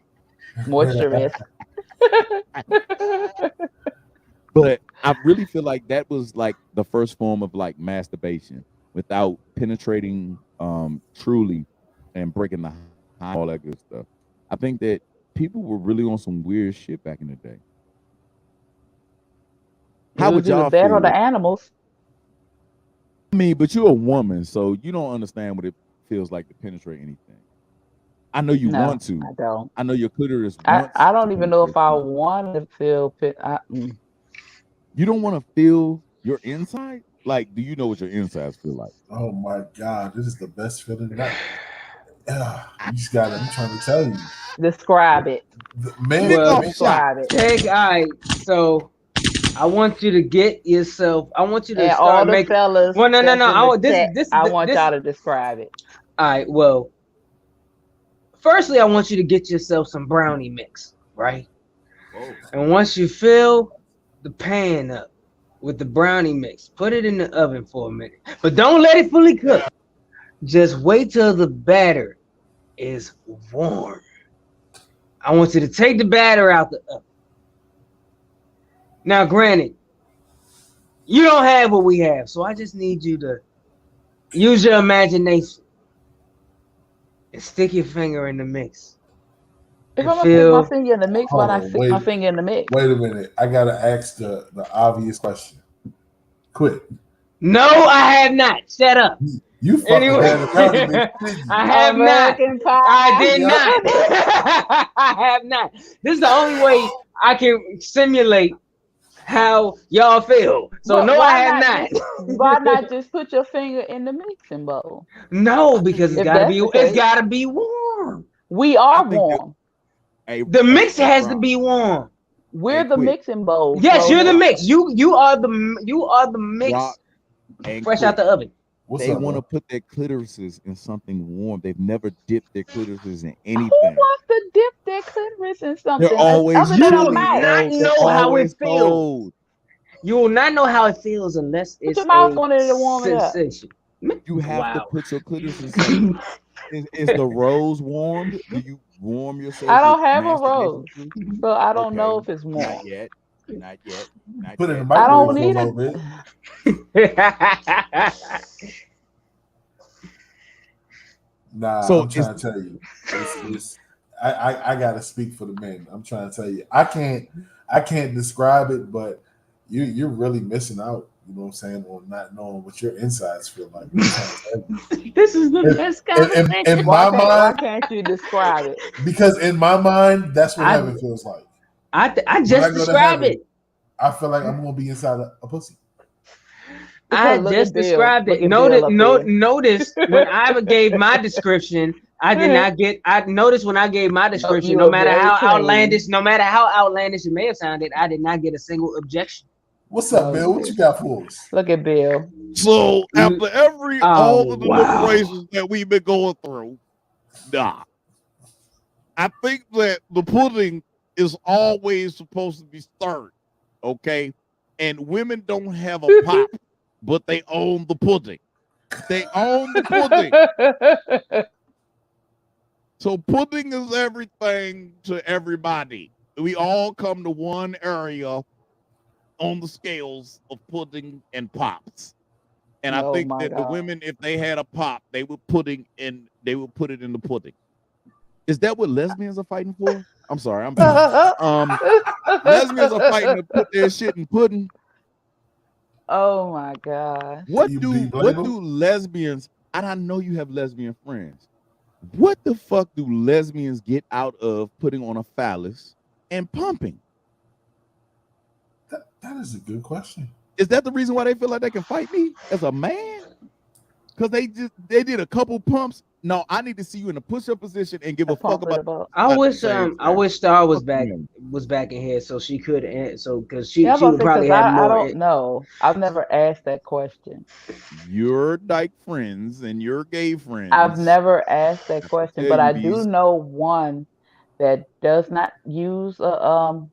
But I really feel like that was like the first form of like masturbation without penetrating truly and breaking the high, all that good stuff. I think that people were really on some weird shit back in the day. How would y'all that feel? or the animals? I mean, but you're a woman, so you don't understand what it feels like to penetrate anything. I know you want to. I don't. I know your clitoris. I don't even know if I want to feel. You don't want to feel your inside? Like, do you know what your insides feel like? Oh my God, this is the best feeling. You just got it. I'm trying to tell you. Describe it. Describe it. All right, so I want you to get yourself. I want you to start all the making. Fellas. Well, no. I want y'all to describe it. All right. Well, firstly, I want you to get yourself some brownie mix, right? Whoa. And once you fill the pan up with the brownie mix, put it in the oven for a minute, but don't let it fully cook. Just wait till the batter is warm. I want you to take the batter out the oven. Now, granted, you don't have what we have, so I just need you to use your imagination and stick your finger in the mix. If I'm gonna stick my finger in the mix, why not stick my finger in the mix? Wait a minute. I gotta ask the obvious question. Quick. No, I have not. Shut up. You fucking had a I have not. I did not. I have not. This is the only way I can simulate how y'all feel. So no, I have not. Why not just put your finger in the mixing bowl? No, because it's gotta be warm. We are warm. The mix has to be warm. We're the mixing bowl. Yes, you're the mix. You are the mix. Fresh out the oven. They want to put their clitorises in something warm. They've never dipped their clitorises in anything. Who wants to dip their clitoris in something? They're always you will not know how it feels. You will not know how it feels unless it's a sensation. You have to put your clitoris in. Is the rose warmed? Do you warm yourself? I don't have a rose, so I don't know if it's warm. Not yet. Not yet. Not Put it in yet. the I don't microwave for a need little it. bit. Nah, So I'm trying to tell you. I gotta speak for the men. I'm trying to tell you. I can't describe it, but you're really missing out. You know what I'm saying? On not knowing what your insides feel like. I'm trying to tell you. This is the best conversation. In Why my why mind, can't you describe it? because in my mind, that's what I- heaven feels like. I When I just go to described heaven, it. I feel like I'm gonna be inside a pussy. I Because look just at Bill. described Look it. at Bill up there. Notice when I gave my description, I did not get. I noticed when I gave my description, you no were matter very how clean. outlandish, it may have sounded, I did not get a single objection. What's up, Bill? What you got for us? Look at Bill. So after all the wow. deliberations that we've been going through, I think that the pudding is always supposed to be stirred, okay? And women don't have a pop, but they own the pudding. They own the pudding. So pudding is everything to everybody. We all come to one area on the scales of pudding and pops. And I think that the women, if they had a pop, they would put it in the pudding. Is that what lesbians are fighting for? I'm sorry, I'm back. Lesbians are fighting to put their shit in pudding. Oh my God. What do lesbians, and I know you have lesbian friends, what the fuck do lesbians get out of putting on a phallus and pumping? That is a good question. Is that the reason why they feel like they can fight me as a man? Because they did a couple pumps. No, I need to see you in a push-up position and give a fuck about. I wish Star was back in here so she could because she would probably have more. I don't know. I've never asked that question. Your dyke friends and your gay friends. I've never asked that question, but I do know one that does not use a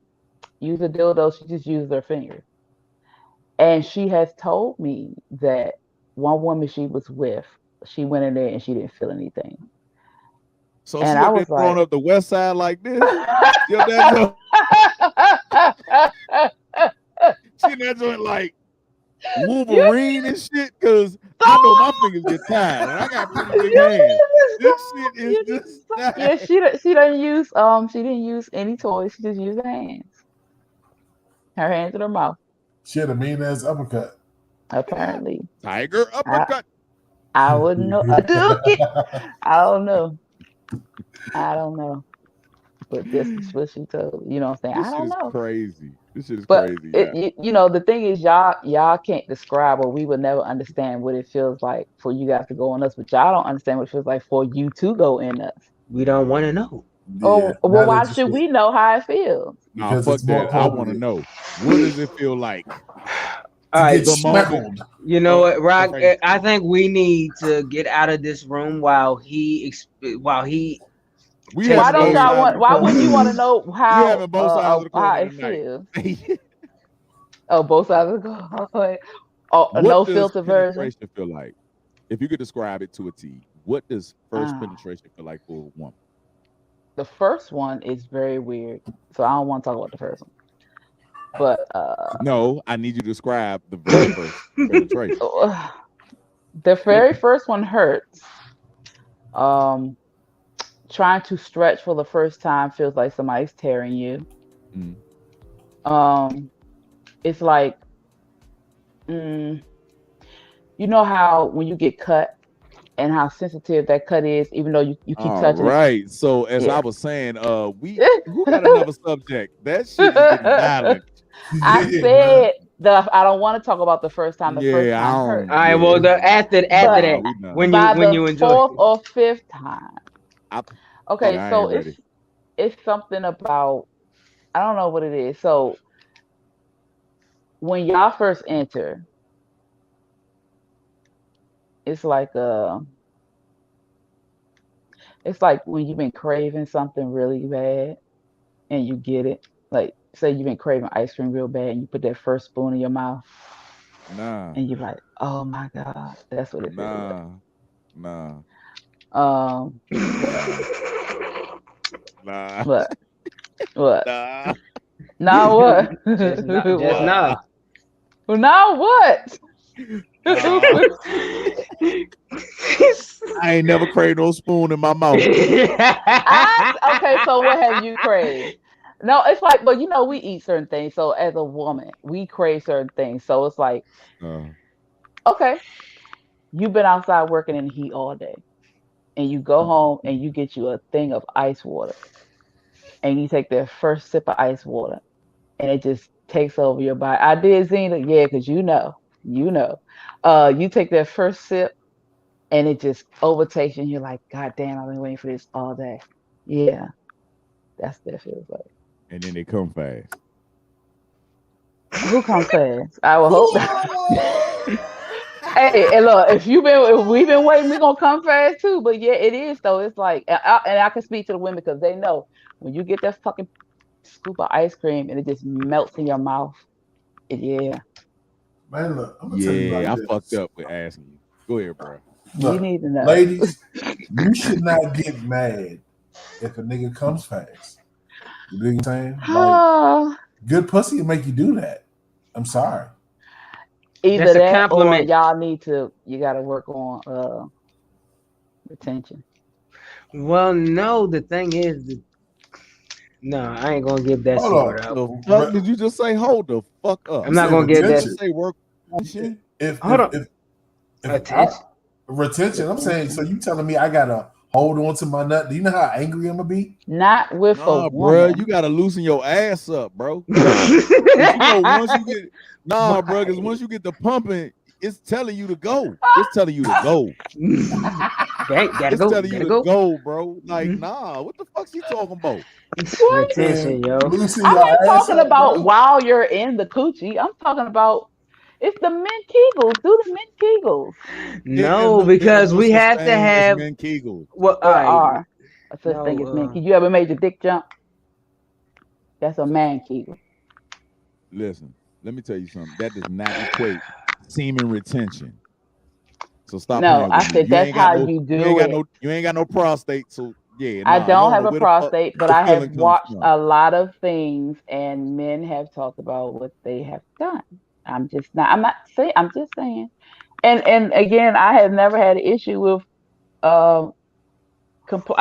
dildo. She just uses her finger, and she has told me that one woman she was with, she went in there and she didn't feel anything. So and she up there throwing up the west side like this. She not doing like Wolverine and shit, because I know my fingers get tired and I got pretty big hands. This shit is just yeah. She didn't use any toys. She just used her hands. Her hands in her mouth. She had a mean ass uppercut. Apparently. Tiger uppercut. I wouldn't know. I don't know. I don't know. But this is what she told. You know what I'm saying? This I don't know. Crazy. This is but crazy. You know, the thing is, y'all can't describe, or we would never understand what it feels like for you guys to go on us. But y'all don't understand what it feels like for you to go in us. We don't want to know. Yeah, well, why should we know how it feels? Nah, fuck that. I want to know. What does it feel like? All right, you know what, Rock? I think we need to get out of this room while he. Why don't y'all want? Why wouldn't you want to know how it feels? Oh, both sides of the coin. Oh, no filter version. What does penetration feel like? If you could describe it to a T, what does first penetration feel like for a woman? The first one is very weird, so I don't want to talk about the first one. But no, I need you to describe the very first penetration. The very first one hurts. Trying to stretch for the first time feels like somebody's tearing you. It's like, you know how when you get cut and how sensitive that cut is, even though you keep touching it. Right. So as I was saying, who got another subject? That shit is getting violent. I said I don't want to talk about the first time. The first time hurt. All right. Well, after that, when you enjoy fourth or fifth time. Okay, so it's something about, I don't know what it is. So when y'all first enter, it's like when you've been craving something really bad and you get it. Like, say you've been craving ice cream real bad and you put that first spoon in your mouth. Nah. And you're like, oh my God, that's what it feels like. Nah. What? Nah. Now what? Just now. Well, now what? I ain't never craved no spoon in my mouth. Okay, so what have you craved? No, it's like, but you know, we eat certain things. So as a woman, we crave certain things. So it's like, okay, you've been outside working in the heat all day, and you go home and you get you a thing of ice water, and you take that first sip of ice water, and it just takes over your body. I did, Zena, yeah, because you know, you take that first sip, and it just overtakes you, and you're like, God damn, I've been waiting for this all day. Yeah, that's what it feels like. And then they come fast. Who comes fast? I will hope. Hey, and look, if we've been waiting, we're gonna come fast too. But yeah, it is though. It's like, and I can speak to the women because they know when you get that fucking scoop of ice cream and it just melts in your mouth. Yeah. Man, look, I'm gonna tell you Yeah, like I this. fucked up with asking you. Go ahead, bro. You Look, need to know. ladies, you should not get mad if a nigga comes fast. You know what I'm saying? Like, good pussy will make you do that. I'm sorry. Either That's a that compliment. or you gotta work on retention. Well, no, the thing is, no, I ain't gonna give that Hold sort on. up. The fuck did you just say? Hold the fuck up. I'm not gonna give that. retention. Say work on shit. If Attention. retention, I'm saying, so you telling me I gotta hold on to my nut? Do you know how angry I'm gonna be? Not with Nah, a bro, woman. you gotta loosen your ass up, bro. You know, once you get bro, because once you get the pumping, it's telling you to go. It's telling you to go. Gotta It's go. telling you Gotta to go. go, bro. Like, nah, what the fuck's he talking about? Retention, yo. Loosen I'm your not ass talking up, about bro. while you're in the coochie. I'm talking about it's the men Kegels. Do the men Kegels. No, There is because no we such have to thing as have. men Kegels. Well, There all right. are a such thing No, as men Kegels. You ever made your dick jump? That's a man Kegel. Listen, let me tell you something. That does not equate semen retention. So stop No, playing I with me. said that's how you do it. You ain't got no prostate, so yeah. I nah, don't you have know a where the fuck prostate, but the I feeling have comes watched from. a lot of things, and men have talked about what they have done. I'm just saying. And again, I have never had an issue with I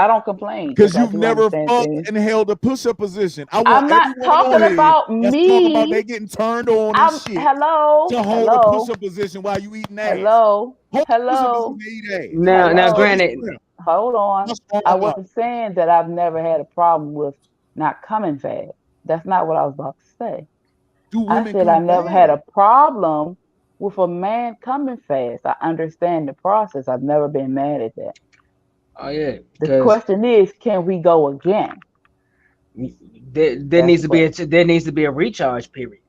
don't complain Because I you've do never understand fucked things. and held a push-up position. I I'm want not everyone talking on here about that's talking about me. they getting turned on and shit to hold a push-up position while you eating ass. Hold a push-up position and eat ass. Now, granted, hold on. I wasn't saying that I've never had a problem with not coming fast. That's not what I was about to say. I said I never had a problem with a man coming fast. I understand the process. I've never been mad at that. Oh yeah. The question is, can we go again? There needs to be a recharge period.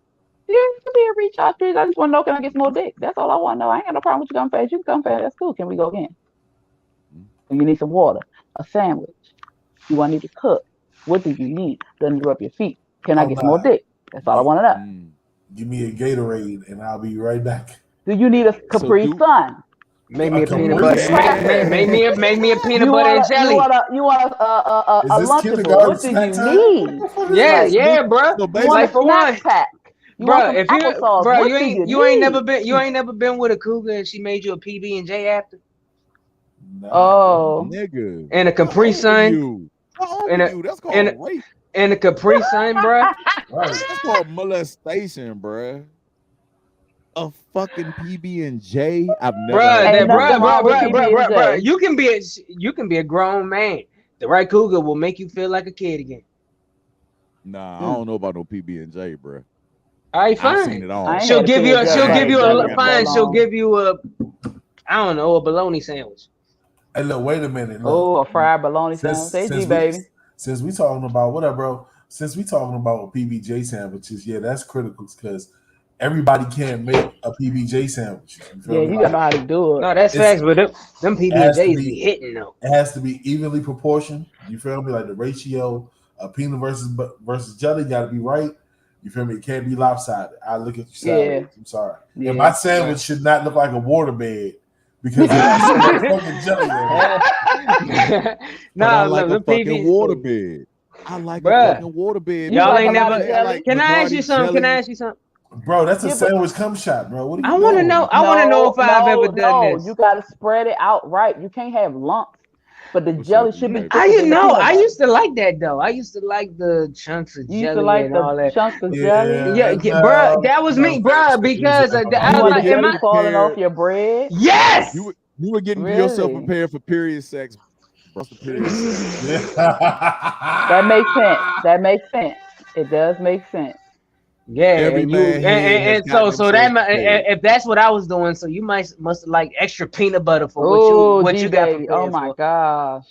Yeah, it can be a recharge period. I just want to know, can I get some more dick? That's all I want to know. I ain't got no problem with you coming fast. You can come fast. That's cool. Can we go again? You need some water, a sandwich. You want to need to cook. What do you need? Do I need to rub your feet? Can I get some more dick? That's all I want to know. Give me a Gatorade and I'll be right back. Do you need a Capri Sun? Make me a peanut butter. Make me a peanut butter and jelly. You want a Lunchable? What do you need? Yeah, bro. Like for one pack. Bro, if you ain't never been with a cougar and she made you a PB and J after. Oh, nigga. And a Capri Sun. That's called rape. And a Capri Sun, bro. That's called molestation, bro. A fucking PB and J. I've never. Bro. You can be a grown man. The right cougar will make you feel like a kid again. Nah, I don't know about no PB and J, bro. All right, fine. I've seen it all. She'll give you a I don't know, a bologna sandwich. Hey, look, wait a minute. Look. Oh, a fried bologna sandwich. Baby. Since we talking about what up, bro? Since we talking about PBJ sandwiches, yeah, that's critical because everybody can't make a PBJ sandwich. You gotta know how to do it. No, that's facts, but them PB&Js be hitting though. It has to be evenly proportioned. You feel me? Like the ratio of peanut versus jelly got to be right. You feel me? It can't be lopsided. I look at you sideways. I'm sorry. Yeah. And my sandwich should not look like a waterbed because there's so much fucking jelly in it. Nah, like a fucking waterbed. I like Bruh. a fucking waterbed. You Y'all like ain't a lot never. of jelly? Can I ask Bacardi you something? Can I jelly. ask you something? Bro, that's a Yeah, but- sandwich cum shot, bro. What are you I want to doing? know. I want to know if I've ever done No, this. you gotta spread it out right. You can't have lumps, but the What's jelly up, should be baby? thicker than the peanut I butter. used to like that though. I used to like the chunks of You used to jelly like and all the that. chunks of Yeah, jelly. Yeah, bruh, that was me, bruh, because I I You was want like, the am jelly I? falling off prepared. your bread? Yes. You were getting yourself Really? prepared for period sex. Bro. The period sex. That makes sense. That makes sense. It does make sense. Yeah, Every and you man head has and gotten so that themselves prepared. if that's what I was doing, so you must have like extra peanut butter for Oh, what you got G-Baby. Oh prepared my for. gosh.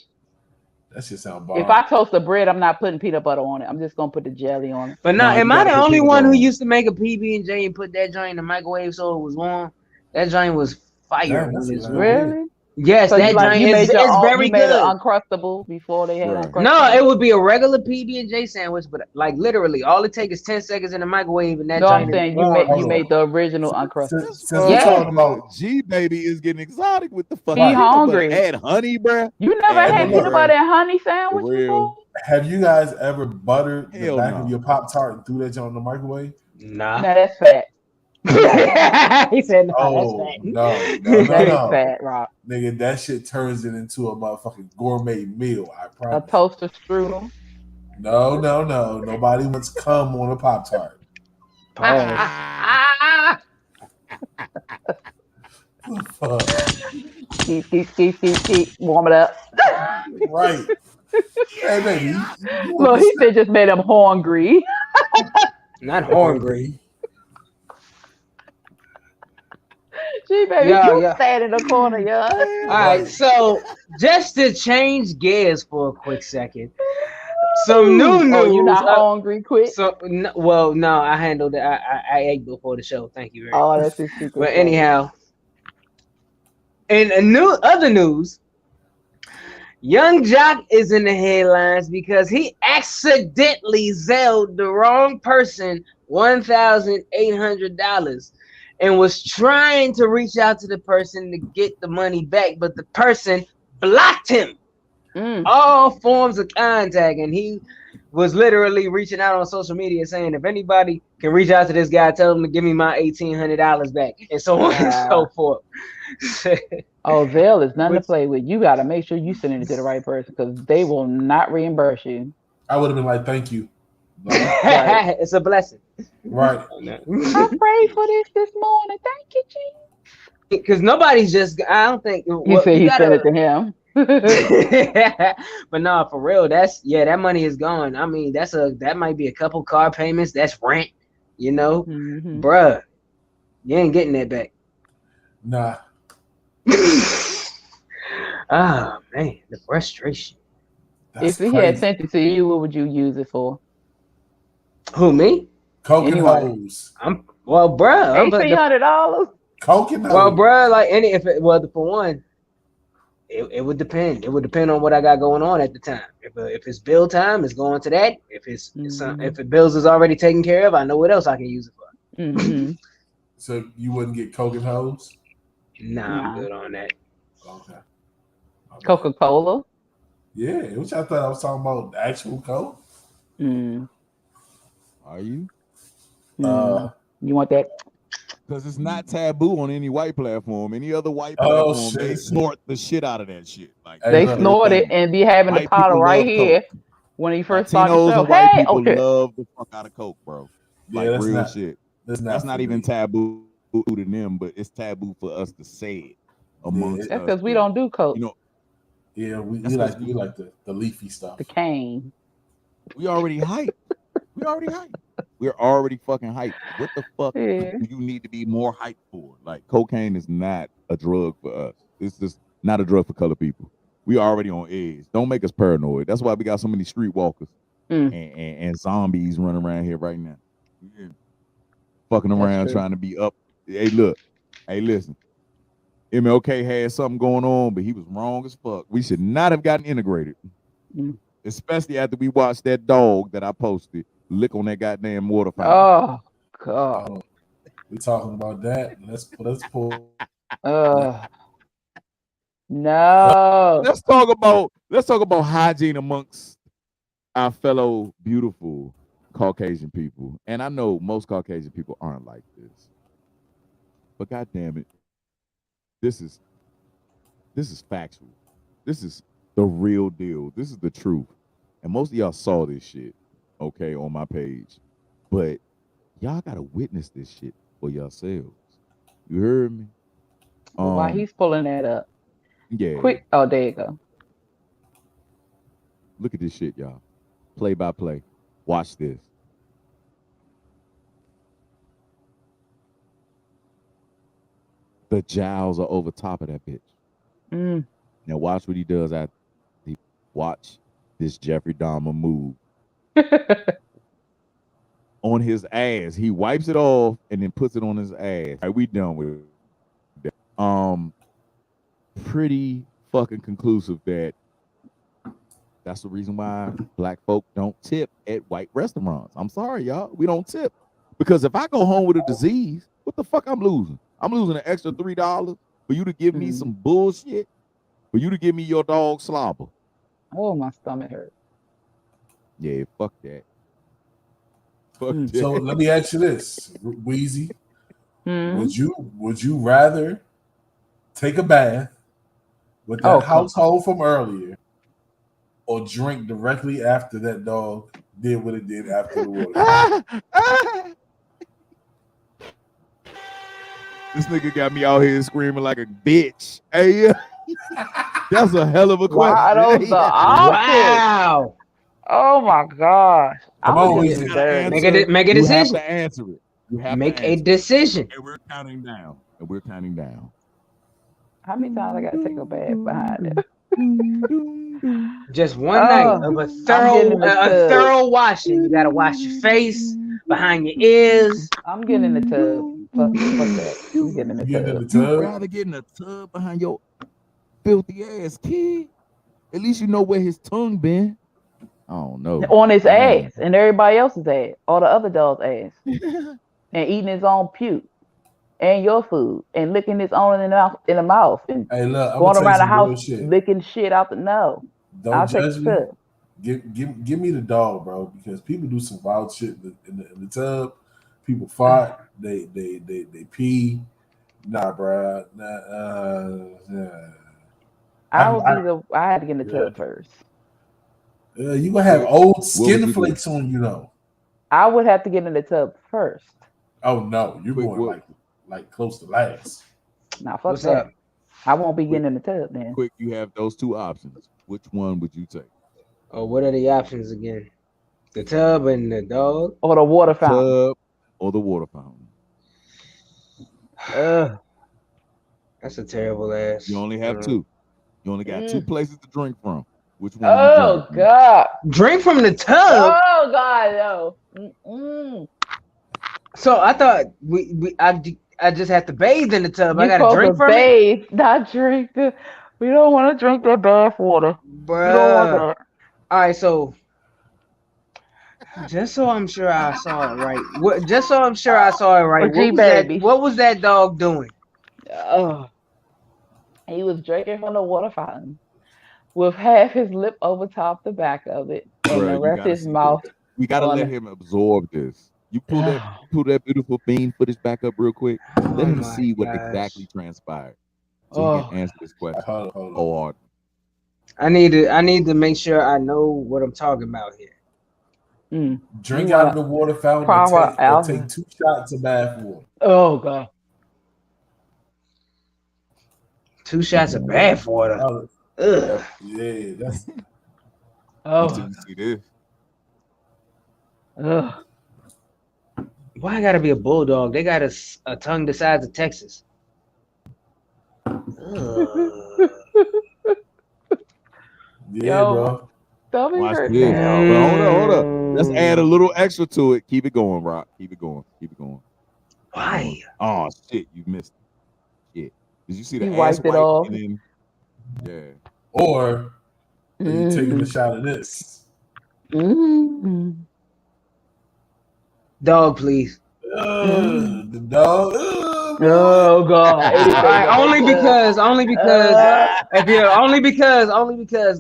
That shit sound If bomb. I toast the bread, I'm not putting peanut butter on it. I'm just gonna put the jelly on it. But no, Nah, you am I gotta the put only peanut one butter who on. used to make a PB and J and put that joint in the microwave so it was warm? That joint was fire. Damn, that's when it's a warm. good idea. Really? Yes, So that you like joint you made your is own, very you made good. an Uncrustable before they had Right. Uncrustable? No, it would be a regular PB and J sandwich, but like literally, all it takes is 10 seconds in the microwave, and that No, I'm joint is saying you warm. Hold made on. the original Uncrustable. Since we're talking about G baby is getting exotic with the fucking He peanut butter. hungry. Add honey, bruh. You never Add had honey, peanut bruh. butter and honey For sandwich real. before? have you guys ever buttered the Hell back no. of your Pop-Tart and threw that joint in the microwave? Nah. No, that's fat. He said, "Nah, Oh, that's fat." no, That is no. fat, Rob. Nigga, that shit turns it into a motherfucking gourmet meal. I A promise. toaster strudel. No. Nobody wants cum on a Pop-Tart. Oh. Fuck. Keep. Warm it up. Right. Hey, baby. You Look, he said just made him hungry. Not hungry. Gee, baby, Yeah, you yeah. stand in the corner, yeah. All right, so just to change gears for a quick second, some new news. Oh, you not hungry? Quick. So, no, I handled it. I ate before the show. Thank you very much. Oh, that's his secret. But anyhow, in other news, Young Jock is in the headlines because he accidentally zelled the wrong person $1,800 and was trying to reach out to the person to get the money back, but the person blocked him. All forms of contact, and he was literally reaching out on social media saying, if anybody can reach out to this guy, tell him to give me my $1,800 back, and so on and so forth. Oh, Zelle is nothing to play with. You got to make sure you sending it to the right person because they will not reimburse you. I would have been like, thank you. Right. It's a blessing. Right. I prayed for this morning. Thank you, Jesus. Because nobody's just, I don't think. He said he sent it to him. But no, for real, that money is gone. I mean, that might be a couple car payments. That's rent, bruh. You ain't getting that back. Nah. Oh man, the frustration. If he had sent it to you, what would you use it for? Who, me? Coke and hose. Bruh. $1,800. Coke and hose. Well, bruh, like for one, it would depend. It would depend on what I got going on at the time. If it's bill time, it's going to that. If if the bills is already taken care of, I know what else I can use it for. So you wouldn't get Coke and hose? Nah, I'm good on that. Okay. Coca-Cola. Yeah, which I thought I was talking about the actual Coke. Are you? You want that? Because it's not taboo on any white platform. Any other white Oh, platform, shit. they snort the shit out of that shit. Like They snort it and be having the White powder people right love here Coke. when he first started Latinos the show. and white Hey, people okay. love the fuck out of Coke, bro. Yeah, Like that's real not- shit. That's That's for not me. even taboo to them, but it's taboo for us to say it amongst That's us. because we don't do Coke. Yeah, we That's like 'cause we like the leafy stuff. The cane. We already hyped. We're already fucking hyped. What the fuck Yeah. do you need to be more hyped for? Like cocaine is not a drug for us. It's just not a drug for colored people. We already on edge. Don't make us paranoid. That's why we got so many streetwalkers and zombies running around here right now. Yeah. Fucking around true. trying to be up. Hey, look. Hey, listen. MLK had something going on, but he was wrong as fuck. We should not have gotten integrated. Especially after we watched that dog that I posted lick on that goddamn water fountain. Oh, God. We talking about that. Let's pull. No. Let's talk about hygiene amongst our fellow beautiful Caucasian people, and I know most Caucasian people aren't like this, but God damn it, this is factual. This is the real deal. This is the truth. And most of y'all saw this shit, okay, on my page. But y'all gotta witness this shit for yourselves. You heard me? While he's pulling that up. Yeah. Quick. Oh, there you go. Look at this shit, y'all. Play by play. Watch this. The jowls are over top of that bitch. Mm. Now watch what he does after. Watch this Jeffrey Dahmer move. On his ass. He wipes it off and then puts it on his ass. All right, we done with that. Pretty fucking conclusive that that's the reason why black folk don't tip at white restaurants. I'm sorry, y'all. We don't tip. Because if I go home with a disease, what the fuck I'm losing? I'm losing an extra $3 for you to give me some bullshit, for you to give me your dog slobber. Oh, my stomach hurt. Yeah, fuck that. Fuck that. So let me ask you this, Wheezy. Mm. Would you rather take a bath with that household from earlier, or drink directly after that dog did what it did after the water? This nigga got me out here screaming like a bitch. Hey, that's a hell of a question. Wow, those are wow. Oh my gosh. Come on, make a decision. You have to answer it. You have make to a decision. And we're counting down. And we're counting down. How many times I gotta take a bath behind it? Just one night of a thorough washing. You gotta wash your face, behind your ears. I'm getting in the tub. Fuck that. I'm getting in the tub. You'd rather get in a tub behind your filthy ass kid? At least you know where his tongue been. I don't know. On his ass and everybody else's ass, or the other dog's ass, and eating his own puke and your food and licking his own in the mouth and hey, look, going around the house licking shit out the nose. Don't judge me. Give me the dog, bro, because people do some wild shit in the tub. People fart, they pee. Nah, bro. I had to get in the tub first. You gonna have old skin flakes on you though. I would have to get in the tub first. Oh no, you're going like close to last. Nah, fuck that. I won't be getting in the tub then. Quick, you have those two options. Which one would you take? Oh, what are the options again? The tub and the dog, or the water fountain? Tub or the water fountain. That's a terrible ass. You only have two. You only got two places to drink from. Which one? Oh God! Drink from the tub. Oh God, no. So I thought I just have to bathe in the tub. I gotta drink from it. Not drink the. We don't want to drink that bath water. Bruh. We don't want that. All right, so just so I'm sure I saw it right. What was that dog doing? He was drinking from the water fountain with half his lip over top the back of it and the rest of his mouth. We gotta let him absorb this. You pull that beautiful bean footage back up real quick. Let him see what exactly transpired. So he can answer this question. Hold on. I need to make sure I know what I'm talking about here. Drink out of the water fountain or take 2 shots of bath water. Oh God. 2 shots of bath water. Ugh. Yeah, that's. You see this? Ugh. Why I gotta be a bulldog? They got a tongue the size of Texas. Yeah, bro. Watch this. Hold up. Let's add a little extra to it. Keep it going, Rock. Keep it going. Why? Oh shit, you missed it. Shit. Did you see the he ass wiped it off? Yeah. Or you taking a shot of this. Dog, please. The dog. Oh God! only because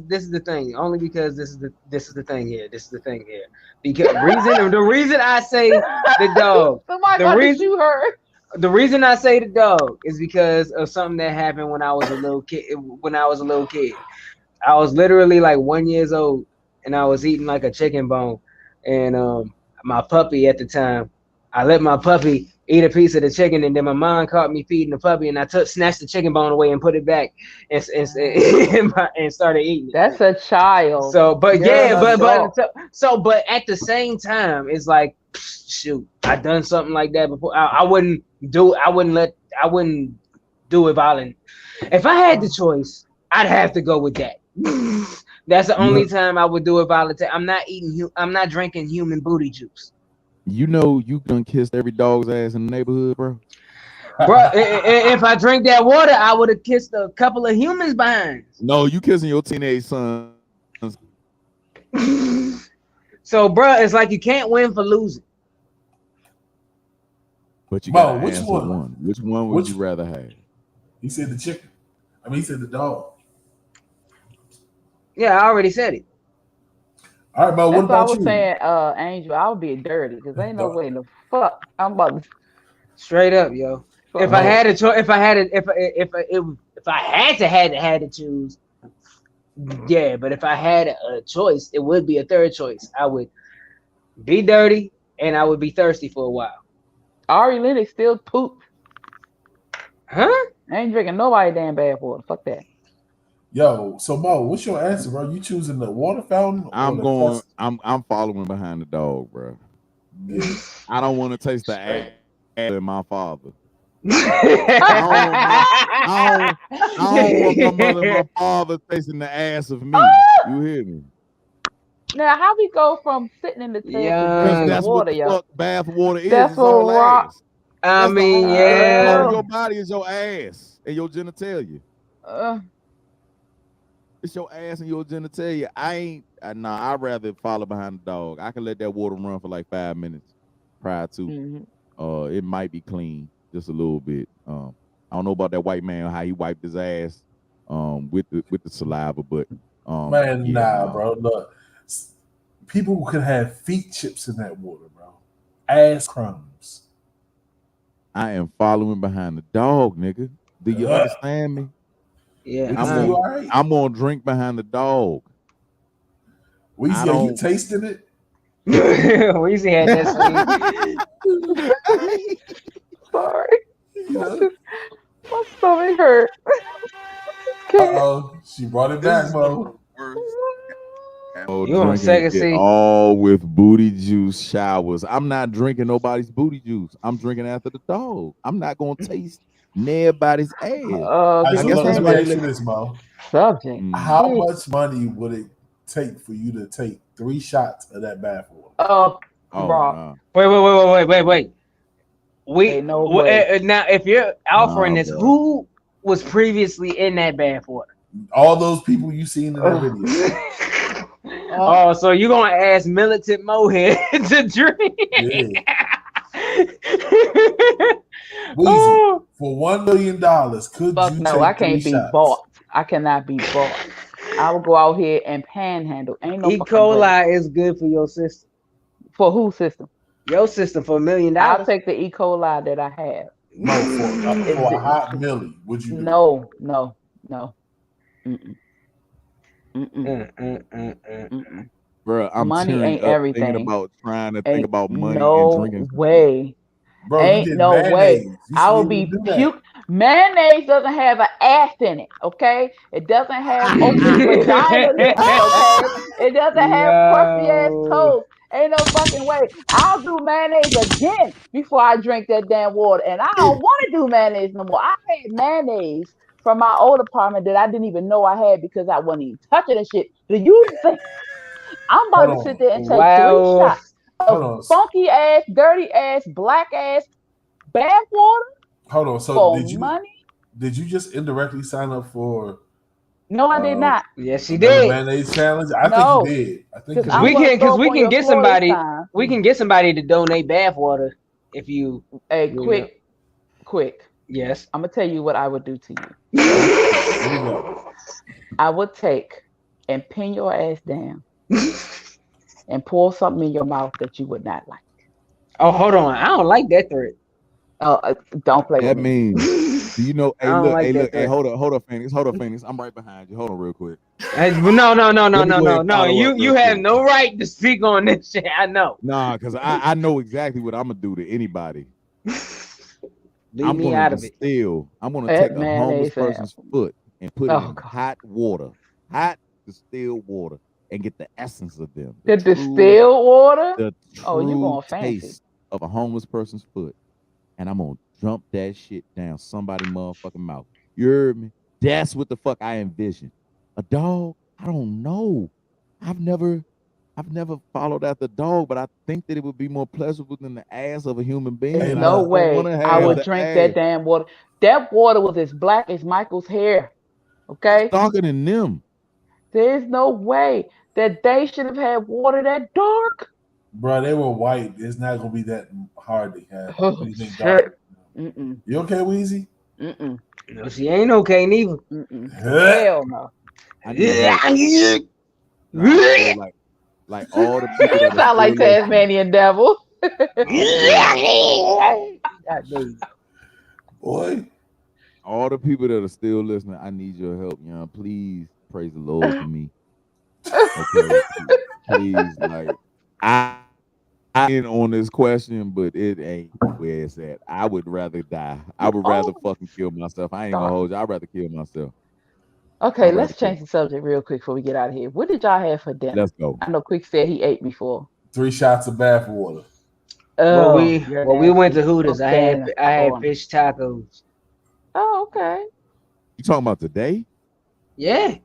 this is the thing. Only because this is the thing here. This is the thing here. Because the reason I say the dog. The reason I say the dog is because of something that happened when I was a little kid. I was literally like 1 year old, and I was eating like a chicken bone, and my puppy at the time, I let my puppy eat a piece of the chicken, and then my mom caught me feeding the puppy, and I snatched the chicken bone away and put it back, and started eating it. That's a child. So, but but at the same time, it's like, shoot, I done something like that before. I wouldn't do it violent. If I had the choice, I'd have to go with that. That's the only time I would do it voluntarily. I'm not drinking human booty juice. You know you done kissed every dog's ass in the neighborhood, bro. Bro, if I drink that water, I would have kissed a couple of humans behind. No, you kissing your teenage son. So, bro, it's like you can't win for losing. But you got which one? Which one would you rather have? He said the chicken. I mean, he said the dog. Yeah, I already said it. All right, but what about you? Saying, Angel, I would be dirty because ain't no way in the fuck I'm about to. Straight up, yo. If I had a choice, if I had to choose, yeah. But if I had a choice, it would be a third choice. I would be dirty and I would be thirsty for a while. Ari Lennox still poop. Huh? I ain't drinking nobody damn bad water. Fuck that. Yo, so Mo, what's your answer, bro? You choosing the water fountain? I'm following behind the dog, bro. Yeah. I don't want to taste the ass of my father. I don't want my mother and my father tasting the ass of me. You hear me? Now, how we go from sitting in the tub to that's water, what the fuck bath water is. That's what rock. I mean, yeah. Your body is your ass and your genitalia. It's your ass and your genitalia. I'd rather follow behind the dog. I can let that water run for like 5 minutes prior to. Mm-hmm. It might be clean just a little bit. I don't know about that white man, how he wiped his ass with the saliva, but bro. Look, people could have feet chips in that water, bro. Ass crumbs. I am following behind the dog, nigga. Do you understand me? Yeah, I'm gonna drink behind the dog. Weezy, are you tasting it? Weezy had that sweet. Sorry. My stomach hurt. She brought it back, Mo. You on second seat? All with booty juice showers. I'm not drinking nobody's booty juice. I'm drinking after the dog. I'm not gonna taste nobody's ass. I guess that's why you this, Mo. Subject. How much money would it take for you to take 3 shots of that bath water? Bro. Wait. Now, if you're offering this, bro. Who was previously in that bath water? All those people you seen in that video. So you're gonna ask Militant Mohead to drink? Yeah. Weezy, for $1 million, could you take I can't be bought. I cannot be bought. I will go out here and panhandle. Ain't no E. coli is good for your system. For whose system? Your system for $1 million. I'll take the E. coli that I have. No, for a hot milli, would you? No. Bro, I'm money ain't everything. Thinking about trying to think about money and drinking. Way. Bro, ain't no way. I will be puke. Mayonnaise doesn't have an ass in it, okay? It doesn't have open vagina, okay? It doesn't have puffy ass toes. Ain't no fucking way. I'll do mayonnaise again before I drink that damn water. And I don't want to do mayonnaise no more. I had mayonnaise from my old apartment that I didn't even know I had because I wasn't even touching the shit. Do you think I'm about to sit there and take 3 shots of funky ass, dirty ass, black ass bath water? Hold on. So did you just indirectly sign up for? No, I did not. Yes, she did. Mayonnaise challenge. I think you did. I think because we can get somebody. We can get somebody to donate bath water if you. Hey, quick. Yes. I'm gonna tell you what I would do to you. Here we go. I would take and pin your ass down and pour something in your mouth that you would not like. Oh, hold on. I don't like that threat. Oh, don't play That with me. means, do you know? I Hey, don't look, like hey, that look, hey, threat. hold up, Phoenix, Phoenix. I'm right behind you. Hold on, real quick. No. Let me go ahead and follow up You real have quick. no right to speak on this shit. I know. Nah, because I know exactly what I'm gonna do to anybody. Leave I'm me gonna out of it. distill. I'm gonna That take a homeless mayonnaise person's foot and put it Oh in God. hot water, hot distilled water, and get the essence of them. The distilled water? The Oh, you true going fancy. taste of a homeless person's foot, and I'm gonna jump that shit down somebody's motherfucking mouth. You heard me? That's what the fuck I envision. A dog? I don't know. I've never followed after dog, but I think that it would be more pleasurable than the ass of a human being. There's And no I don't way want to I have would the drink ass. that damn water. That water was as black as Michael's hair. Okay? It's darker than them. There's no way that they should have had water that dark. Bro, they were white. It's not gonna be that hard to have. Oh, Anything shit. dark. Mm-mm. You okay, Weezy? Mm-mm. No, she ain't okay neither. Mm-mm. Huh? Hell no. I need help. Nah, bro, like all the people that are Sound like still listening. Tasmanian devil. Boy. All the people that are still listening, I need your help, you know. Please praise the Lord for me. Okay. Please, like I in on this question, but it ain't where it's at. I would rather die. I would rather fucking kill myself. I ain't gonna hold you. I'd rather kill myself. Okay, I'd let's rather change the subject real quick before we get out of here. What did y'all have for dinner? Let's go. I know Quick said he ate before. 3 shots of bath water. Well, Oh, you're we went to nasty. Hooters. I Okay. had fish tacos. Oh, okay. You talking about today? Yeah.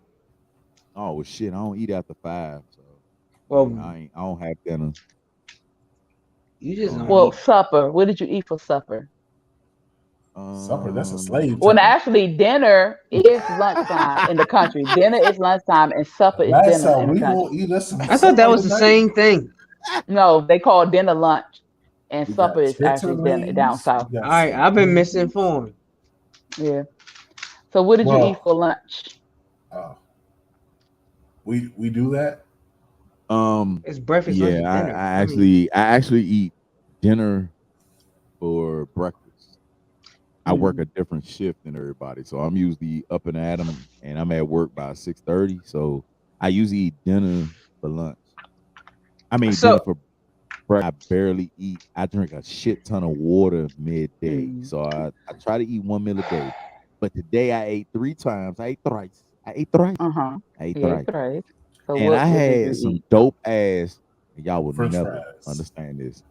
Oh well, shit. I don't eat after 5, so Well, I don't have dinner. you just don't Well, eat. supper. What did you eat for supper? Supper, that's a slave. Well, term. actually, dinner is lunchtime in the country. Dinner is lunchtime, and supper is Last dinner time in the we country. gonna eat us some. I thought that was the same thing. No, they call dinner lunch, and We supper got is actually dinner down chitterlings, south. we got All right, I've been misinformed. Yeah. So, what did you Well, eat for lunch? we do that. It's breakfast, lunch, and Yeah, dinner. I actually eat dinner for breakfast. I work a different shift than everybody, so I'm usually up and at 'em, and I'm at work by 6:30. So I usually eat dinner for lunch. I mean, dinner for breakfast. I barely eat. I drink a shit ton of water midday, so I try to eat 1 meal a day. But today I ate 3 times. I ate thrice. I ate thrice. So and I had some dope ass, and y'all would French never fries. understand this.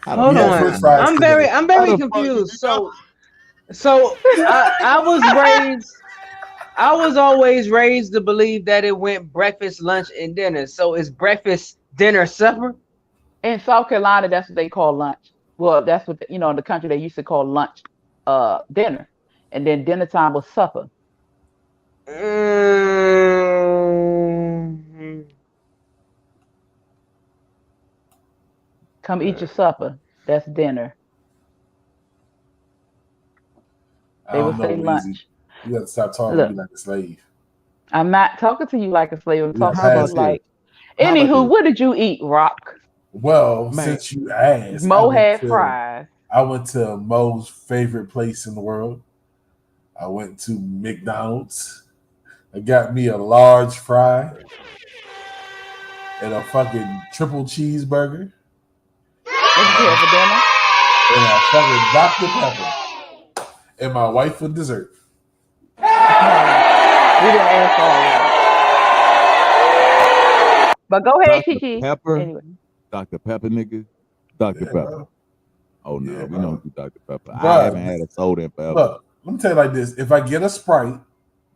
Hold on, I'm very confused. So I was always raised to believe that it went breakfast, lunch, and dinner. So it's breakfast, dinner, supper. In South Carolina, that's what they call lunch. Well, that's what in the country they used to call lunch, dinner, and then dinner time was supper. Come eat your supper. That's dinner. They would say lunch. You got to stop talking to me like a slave. I'm not talking to you like a slave. I'm talking Yeah, to you like. Anywho, what did you eat, Rock? Well, since you asked, Mo had fries. I went to Mo's favorite place in the world. I went to McDonald's. I got me a large fry and a fucking triple cheeseburger. What did you have for dinner? And a fucking Dr. Pepper. And my wife for dessert. We didn't ask all that. But go ahead, Kiki. Pepper? Anyway. Dr. Pepper, nigga. Dr. Pepper. Bro. Oh no, we don't do Dr. Pepper. Bro, I haven't had a soda in forever. Look, let me tell you like this. If I get a Sprite,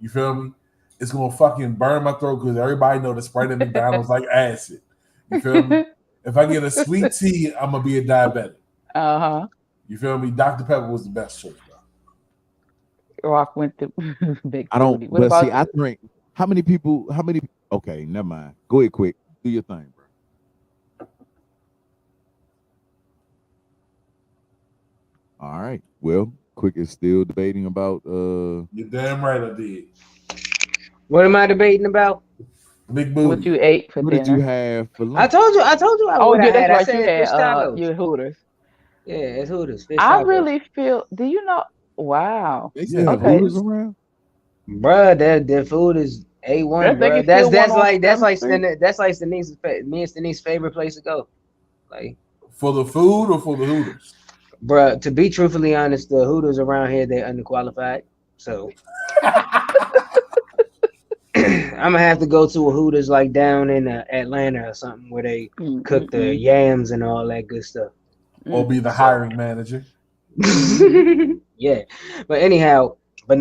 you feel me? It's gonna fucking burn my throat because everybody know the Sprite at McDonald's like acid. You feel me? If I get a sweet tea, I'm gonna be a diabetic. You feel me? Dr. Pepper was the best choice, bro. Rock went to big. I don't. What But about see, I drink. How many people? Okay, never mind. Go ahead, quick. Do your thing, bro. All right. Well, Quick is still debating about You're damn right I did. What am I debating about? Big What booty. you ate for what dinner? did you have for lunch? I told you. Oh, what yeah, I had. I that's right. You said fish had tacos. your Hooters. Yeah, it's Hooters. Fish I tacos. really feel. Do you know? Wow. They still have Okay. Hooters around? Bruh, that food is A1, They bruh. can still one on That's 7th Street. like Denise's me and Denise's favorite place to go. Like, For the food or for the Hooters? bruh, to be truthfully honest, the Hooters around here, they're underqualified. So I'm gonna have to go to a Hooters like down in Atlanta or something where they cook the yams and all that good stuff. Or be the hiring manager. Yeah, but anyhow, but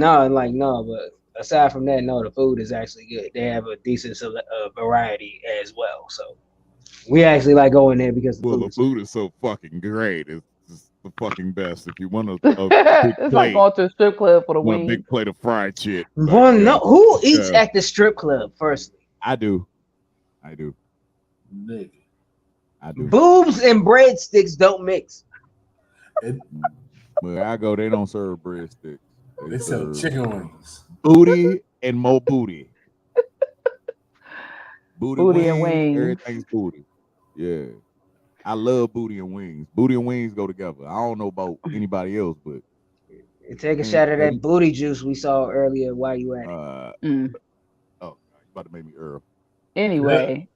aside from that, no, the food is actually good. They have a decent variety as well. So we actually like going there because the food is so fucking great. It's the fucking best. If you want a big It's plate, like going to a strip club for the want a wings. big plate of fried shit. Well, no, who eats at the strip club? Firstly, I do. Nigga. I do. Boobs and breadsticks don't mix. Where I go, they don't serve breadsticks. They sell chicken wings. Booty and more booty. Booty and wings. Everything's booty. Yeah. I love booty and wings. Booty and wings go together. I don't know about anybody else, but take a shot of that booty juice we saw earlier while you at it. Oh, you about to make me Earl. Anyway,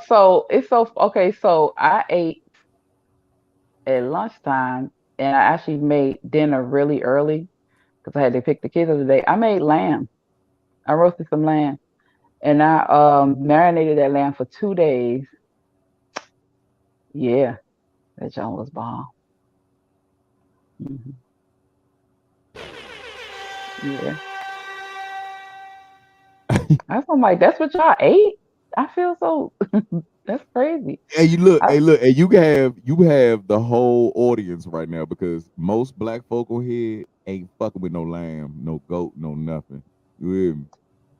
so it's so I ate at lunchtime and I actually made dinner really early because I had to pick the kids up today. I made lamb. I roasted some lamb and I marinated that lamb for 2 days. Yeah, that John was bomb. Yeah. I'm like, that's what y'all ate? I feel so that's crazy. Hey, you have the whole audience right now because most black folk on here ain't fucking with no lamb, no goat, no nothing. You hear me?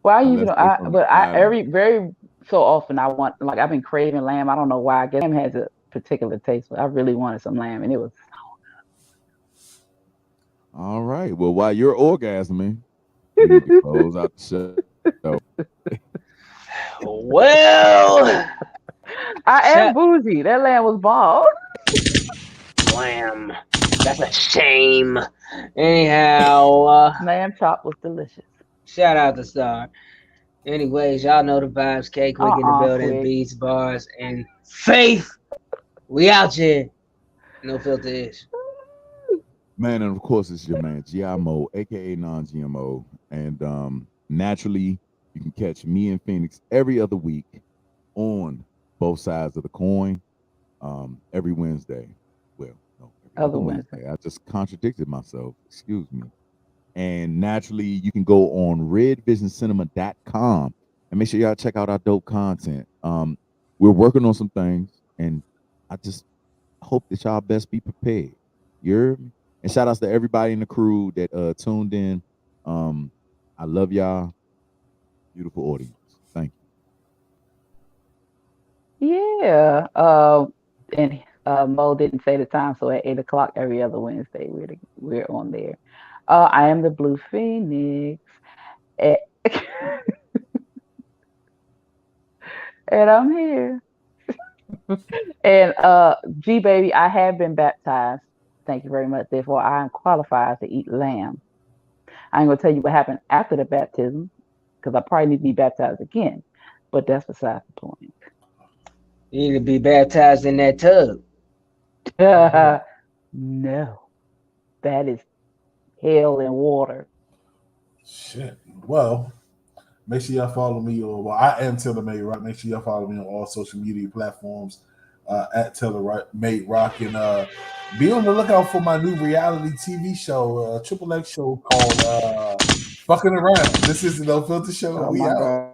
Well, very so often I want, like, I've been craving lamb. I don't know why. I guess lamb has a particular taste, but I really wanted some lamb, and it was so good. All right. Well, while you're orgasming, we need to close out the show. Well, I am bougie. That lamb was bomb. Lamb. That's a shame. Anyhow, lamb chop was delicious. Shout out to Star. Anyways, y'all know the vibes. K Quick in the building, Quick. Beats, Bars, and Faith. We out here. No filter ish. Man, and of course it's your man Giamo, aka non-GMO. And naturally, you can catch me and Phoenix every other week on both sides of the coin. Every Wednesday. Well, no, every other Wednesday. I just contradicted myself. Excuse me. And naturally, you can go on redvisioncinema.com and make sure y'all check out our dope content. We're working on some things, and I just hope that y'all best be prepared. You heard me? And shout outs to everybody in the crew that tuned in. I love y'all. Beautiful audience. Thank you. Yeah. And Mo didn't say the time, so at 8:00 every other Wednesday, we're on there. I am the Blue Phoenix. And I'm here. And G baby, I have been baptized. Thank you very much. Therefore, I am qualified to eat lamb. I ain't gonna tell you what happened after the baptism, because I probably need to be baptized again. But that's beside the point. You need to be baptized in that tub. No. That is hell and water. Shit. Well, make sure y'all follow me. I am Taylor Made Rock. Make sure y'all follow me on all social media platforms at Taylor Made Rock. And be on the lookout for my new reality TV show, Triple X show called Fucking Around. This is the No Filter Show. We out.